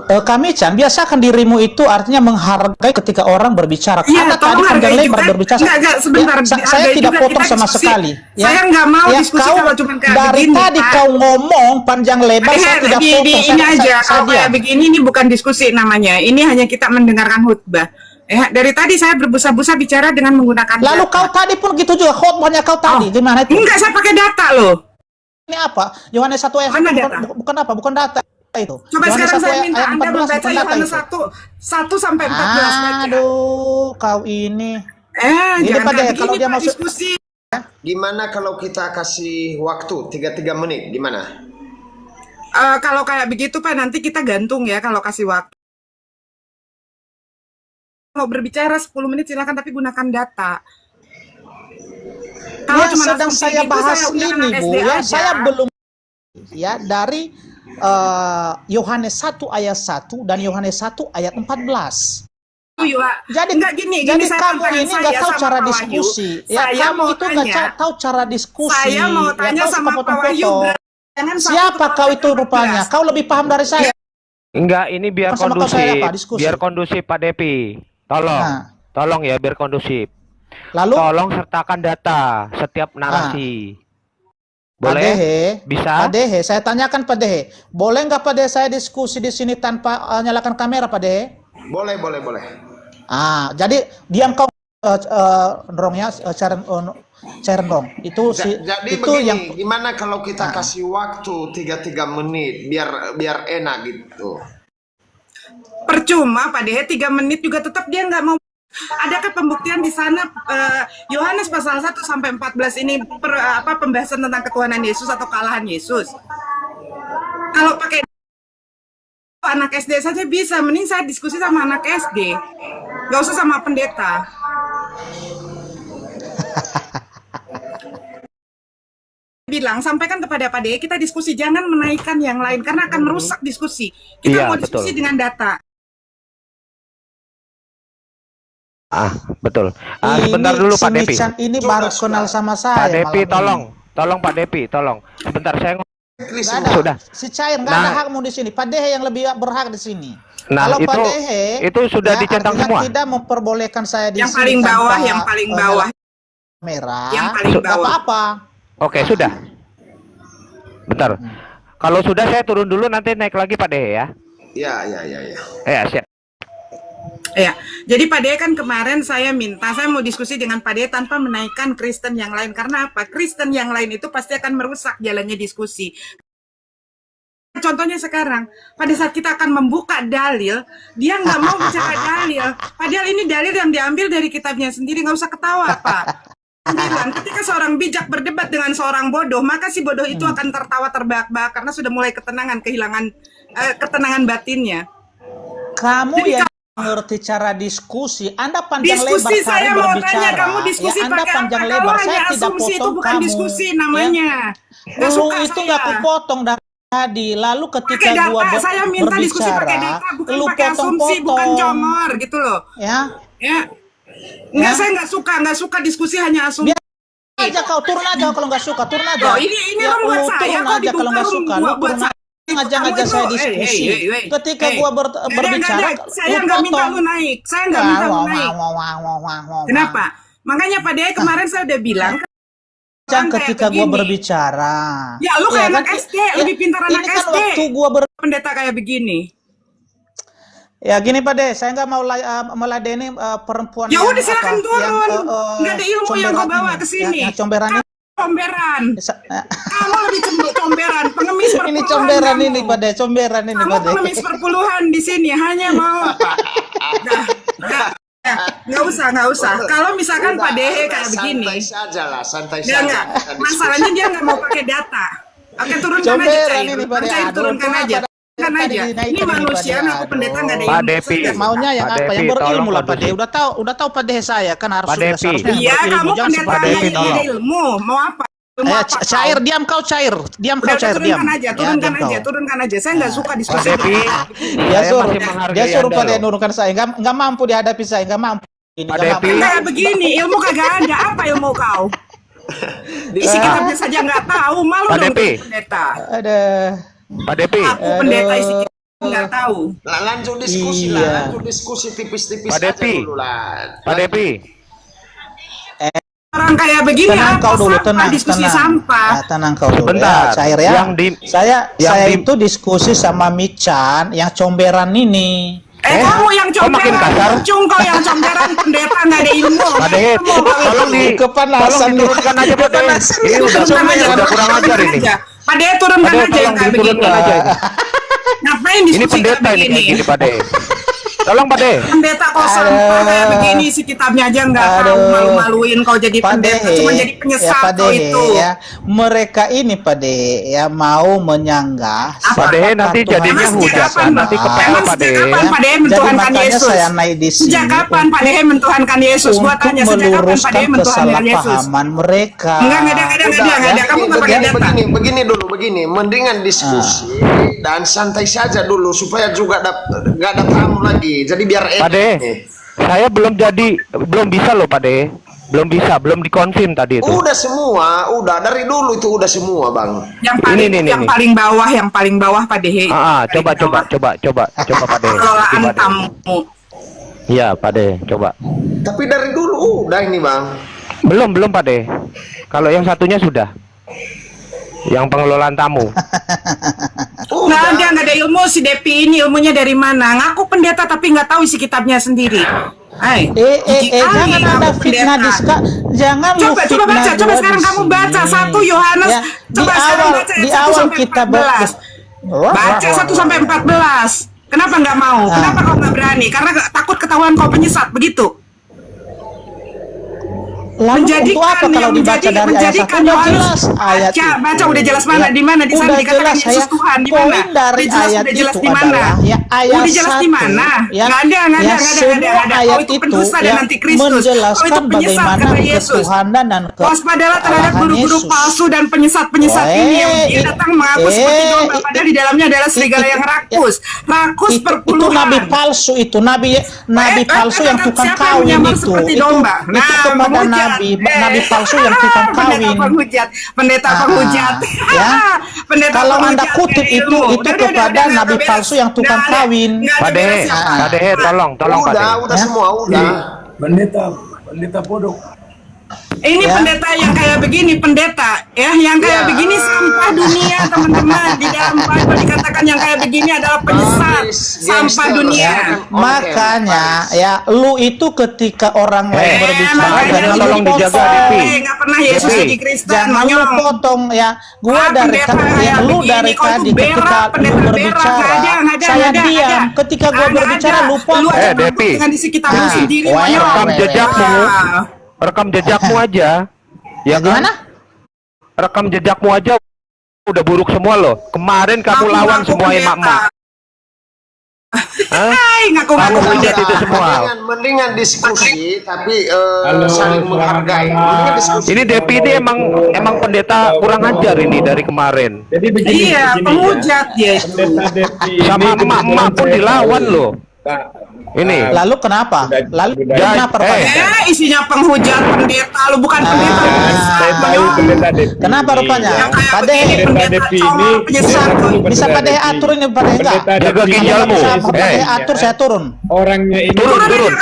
Kami Chan, biasakan dirimu itu artinya menghargai ketika orang berbicara. Iya, Anda tadi panjang lebar berbicara. Enggak, sebentar. Ya, saya tidak juga, potong kita sama diskusi. sekali. Ya. Saya nggak mau Ya, diskusi kau, kalau cuma kayak dari begini, tadi Pak. kau ngomong panjang lebar, saya tidak potong. Ini aja, kalau kayak diam. begini, ini bukan diskusi namanya. Ini hanya kita mendengarkan khutbah. Dari tadi saya berbusa-busa bicara dengan menggunakan Lalu data. kau tadi pun gitu juga, khotbahnya kau tadi. Gimana itu? Enggak, saya pakai data loh. Ini apa? Yohanes 1 ayat Mana 1, data? bukan apa? Bukan data itu. Coba Yohanes sekarang 1 saya minta ayat Anda 14, membaca bukan data Yohanes itu. 1 sampai 14 baca. Aduh, kau ini. Ini Jangan Pak, kayak kalau begini, dia Pak, masuk diskusi. Gimana kalau kita kasih waktu 3 menit? Gimana? Kalau kayak begitu, Pak, nanti kita gantung ya kalau kasih waktu. Kalau berbicara 10 menit silakan, tapi gunakan data. Kalau Ya, cuma sedang asumsi saya gitu, bahas udah ini, anak Bu. SD Ya, aja. saya belum ya dari Yohanes 1 ayat 1 dan Yohanes 1 ayat 14. Jadi enggak gini jadi saya kamu tantangan ini nggak saya tahu sama cara Pak Wahyu. diskusi. Ya, Saya kamu mau itu nggak tanya. tahu cara diskusi. Saya mau tanya kau sama suka Pak Wahyu. potong-potong. Jangan Siapa kau itu rupanya? Kau lebih paham dari saya. Enggak, ini biar Sama kau saya apa, diskusi? Biar kondusif Pak Depi. Tolong. Nah. Tolong ya biar kondusif. Lalu Tolong sertakan data setiap narasi. Boleh? Pak Dehe, Bisa? Pak Dehe, saya tanyakan Pak Dehe, boleh nggak Pak Dehe saya diskusi di sini tanpa nyalakan kamera Pak Dehe? Boleh. Jadi diam kau dorongnya cairan dong. Itu Jadi itu begini, yang gimana kalau kita kasih waktu 3 menit biar enak gitu. Percuma Pak Dehe 3 menit juga tetap dia nggak mau. Adakah pembuktian di sana Yohanes pasal 1 sampai 14 ini pembahasan tentang ketuhanan Yesus atau kekalahan Yesus? Kalau pakai anak SD saja bisa, mending saya diskusi sama anak SD. Nggak usah sama pendeta. Bilang sampaikan kepada Pak Dehe, kita diskusi, jangan menaikkan yang lain karena akan merusak diskusi. Kita Iya, mau diskusi betul. dengan data. Betul. Sebentar dulu Pak Depi. Michan ini baru kenal sama saya. Pak Depi malam ini. tolong Pak Depi, tolong. Sebentar saya Nggak ada. Sudah. Si Cair nggak ada hakmu di sini. Pak Dehe yang lebih berhak di sini. Nah, Kalau Pak itu- Dehe itu sudah dicentang artinya semua. tidak memperbolehkan saya di Yang sini paling bawah, tanpa, yang paling bawah. merah. Yang paling Nggak bawah. apa-apa. Oke, sudah. Bentar. Kalau sudah saya turun dulu nanti naik lagi Pak Dehe ya. Ya. Ya, siap. Ya, jadi Pak Dehe kan kemarin saya mau diskusi dengan Pak Dehe tanpa menaikkan Kristen yang lain. Karena apa? Kristen yang lain itu pasti akan merusak jalannya diskusi. Contohnya sekarang, pada saat kita akan membuka dalil, dia nggak mau bicara dalil. Padahal ini dalil yang diambil dari kitabnya sendiri, nggak usah ketawa, Pak. Bilang, ketika seorang bijak berdebat dengan seorang bodoh, maka si bodoh itu akan tertawa terbahak-bahak karena sudah mulai kehilangan ketenangan batinnya. Kamu Jadi yang mengerti cara diskusi, Anda panjang Diskusi lebar saya kali mau berbicara. tanya, kamu diskusi ya, Anda pakai panjang apa? lebar, Kalau saya hanya tidak asumsi itu potong bukan kamu. diskusi Ya. namanya. Nggak Lu suka itu saya. nggak kupotong dari tadi. Lalu ketika Pakai gua data, saya minta diskusi pakai berbicara, data, bukan lu pakai asumsi, bukan potong-potong. congor gitu loh. Ya, Ya. Enggak, Ya. saya nggak suka diskusi hanya asumsi. aja kau turun aja kalau nggak suka, turun aja. Oh, ini ya, room buat lu saya, turun kok aja kalau nggak dibuka suka, room lu buat turun saya. aja Kamu ngajak itu, saya diskusi. Ketika gua berbicara, saya lu nggak minta potong. lu naik. Saya nggak minta lu naik. Kenapa? Makanya Pak Dehe kemarin saya udah bilang. Jangan kayak ketika gua begini. berbicara. Ya, lu kayak anak kan? SD, lebih pintar anak Ini kan SD. waktu gua Pendeta kayak begini. Ya gini Pak De, saya nggak mau meladeni perempuan Ya yang udah silakan apa, turun. yang, Nggak ada ilmu yang kau comberan bawa ini. ke sini. Yang comberan ini. Comberan. Kamu lebih comberan, pengemis perpuluhan. Ini comberan kamu. ini Pak De, comberan ini Kamu Pak De. pengemis perpuluhan di sini hanya mau apa? Nggak usah. Kalau misalkan Pak Dehe kayak begini, Santai saja lah, santai dia saja. nggak. Masalahnya dia nggak mau pakai data. Oke, turunkan aja Comberan Cair. ini Pak De. Cair, Aduh, turunkan kenapa aja. Pak De Turunkan tadi aja. dinaikkan Ini ini, manusia, Pak De? aku pendeta nggak ada Pak ilmu. Depi. Saya Maunya yang Pak apa? Depi, Yang berilmu tolong lah Pak De. kondusif. Udah tahu Pak De saya kan harus Pak Depi. seharusnya yang Iya, berilmu. kamu Jangan pendeta seperti Depi, yang ini. nggak ada tolong. ilmu. Mau apa? Ilmu apa kau? Cair, diam kau Cair. Diam kau Udah, Cair, diam. turunkan aja, Ya, turunkan diam aja, kau. turunkan aja. Saya nggak suka Pak diskusi. Depi, Dia saya suruh, masih menghargai dia suruh Anda Pak De loh. nurunkan saya. Nggak mampu dihadapi saya, nggak mampu. Ini Pak nggak Depi. mampu. Kayak begini, ilmu kagak ada. Apa ilmu kau? Isi kitabnya saja nggak tahu, malu Pak dong Depi. jadi pendeta. Ada. Pak Depi, Aku pendeta isi kitab nggak tahu. Lanjut diskusi Iya. lah, lanjut diskusi tipis-tipis Pak aja Depi. dulu lah. Pak Depi, Orang kayak begini Tenang apa kau dulu, sampah, tenang, diskusi tenang. sampah. Nah, tenang kau dulu. Sebentar. Ya, Cair ya. Saya yang itu diskusi sama Michan yang comberan ini. Kamu yang kok makin kasar? comberan, kau yang comberan, pendeta nggak ada ilmu. Pak Dehe, tolong Kepanasan nih. diturunkan aja Pak Dehe. Ini udah kurang ajar ini. Pak Dehe turunkan Pak Dehe, aja yang tolong kayak begini. diturunkan aja ini. Ngapain Ini diskusi kayak pendeta ini begini? kayak gini Pak Dehe. Tolong Pak Dehe. Pendeta kok sampah kayak begini, si kitabnya aja nggak tahu, Aduh. malu-maluin kau jadi Pak pendeta, Dehe, cuma jadi penyesat ya, Pak kau Dehe, itu. ya. Mereka ini Pak Dehe ya mau menyanggah. Pak Dehe nanti siapa jadinya Tuhan Emang sejak hujatan, kapan, nanti Pak? kepala Emang Pak sejak Dehe. kapan Pak Dehe Jadi mentuhankan makanya Yesus? saya naik di sini Sejak kapan Pak Dehe mentuhankan Yesus? Gua tanya sejak kapan Pak meluruskan Dehe mentuhankan Yesus? kesalahpahaman mereka. Enggak ada. Kamu nggak pakai data. Begini dulu, mendingan diskusi dan santai saja dulu supaya juga nggak ada tamu lagi. Jadi biar Pak Dehe, saya belum bisa loh Pak Dehe. Belum dikonfirm tadi itu. Udah semua, udah dari dulu itu udah semua bang. Yang paling Ini. yang paling bawah Pak Dehe. Coba Pak Dehe. Pengelolaan Coba, Dehe. tamu. Iya Pak Dehe, coba. Tapi dari dulu udah ini bang. Belum Pak Dehe. Kalau yang satunya sudah. Yang pengelolaan tamu. Nggak ada ilmu si Depi ini, ilmunya dari mana? Ngaku pendeta tapi nggak tahu isi kitabnya sendiri. Hai. Jangan ada fitnah jangan lu Coba fitnah baca, coba gua sekarang di kamu sini. baca 1 Yohanes. Ya, Coba sekarang baca di 1 awal sampai kita 14. Baca 1 sampai 14. Kenapa nggak mau? Kenapa kau nggak berani? Karena takut ketahuan kau penyesat, begitu. Lalu untuk apa kalau dibaca dari ayat 1? Udah jelas ayat itu. Baca udah jelas mana? Di mana? Di sana Udah dikatakan jelas, Yesus ya. Tuhan. Di mana? Poin dari ayat udah jelas itu di mana? adalah ya ayat Udah jelas di 1, mana? ya, Nggak ada. semua ayat Kau itu pendusta itu dan ya antikristus. Kau itu menjelaskan penyesat bagaimana kata Yesus. ketuhanan dan Waspadalah terhadap kealahan guru-guru Yesus. palsu dan penyesat-penyesat ini yang dia datang mengaku seperti domba, padahal di dalamnya adalah serigala yang rakus. Rakus Itu perpuluhan. nabi palsu itu, nabi palsu yang tukang siapa yang kawin menyamar itu. seperti Itu domba? kepada nabi palsu yang tukang kawin. Pendeta penghujat. Ya. Pendeta Kalau penghujat Anda kutip dari itu ilmu. kepada nabi palsu yang tukang kawin. Pak Dehe, Pak Dehe, tolong Pak Dehe. Udah semua udah. Pendeta bodoh. Ini Ya. pendeta yang kayak begini, pendeta ya, yang kayak begini sampah dunia, teman-teman. Di dalam Bible dikatakan yang kayak begini adalah penyesat, sampah dunia. Makanya ya lu itu ketika orang lain berbicara makanya jangan lu tolong lu dijaga, potong. Devi. Nggak pernah Yesus Devi. jadi Kristen, Jangan lu monyong. potong ya. Gua Ah, dari pendeta ya kayak lu begini, dari kau tadi tuh berak, ketika lu pendeta berak, berbicara nggak ada, saya nggak ada. diam. Ketika gua Nggak berbicara ada. lu Lu potong. aja Devi. mampu dengan isi kitabmu Nah, sendiri, wah, monyong. Rekam jejakmu. Ah. Rekam jejakmu aja. Ya kan? Gimana? Rekam jejakmu aja udah buruk semua loh. Kemarin kamu lawan Ngaku-ngaku semua pendeta. emak-emak. Hah? Hai, ngaku-ngaku Kamu pendeta. lihat itu semua. Mendingan diskusi tapi Halo, saling selamat menghargai. malam. Mendingan diskusi. Ini Depi ini emang pendeta kurang ajar ini dari kemarin. Jadi begini, Iya, begini penghujat dia itu. Pendeta Depi Sama ini emak-emak pun saya dilawan tahu. loh. Pak, Ini. Lalu kenapa? Lalu Dan- kenapa rupanya? Isinya penghujat pendeta, lu bukan pendeta. Ah, penyesat, saya tahu monyong. pendeta Depi. Kenapa rupanya? Yang kayak Pak begini, Dehe, Pendeta pendeta Depi cowok ini penyesat. bisa Pak Dehe atur ini Pak Dehe enggak? Pendeta Jaga Depi ginjalmu. Bisa Pak Dehe atur saya turun. orangnya ini Turun.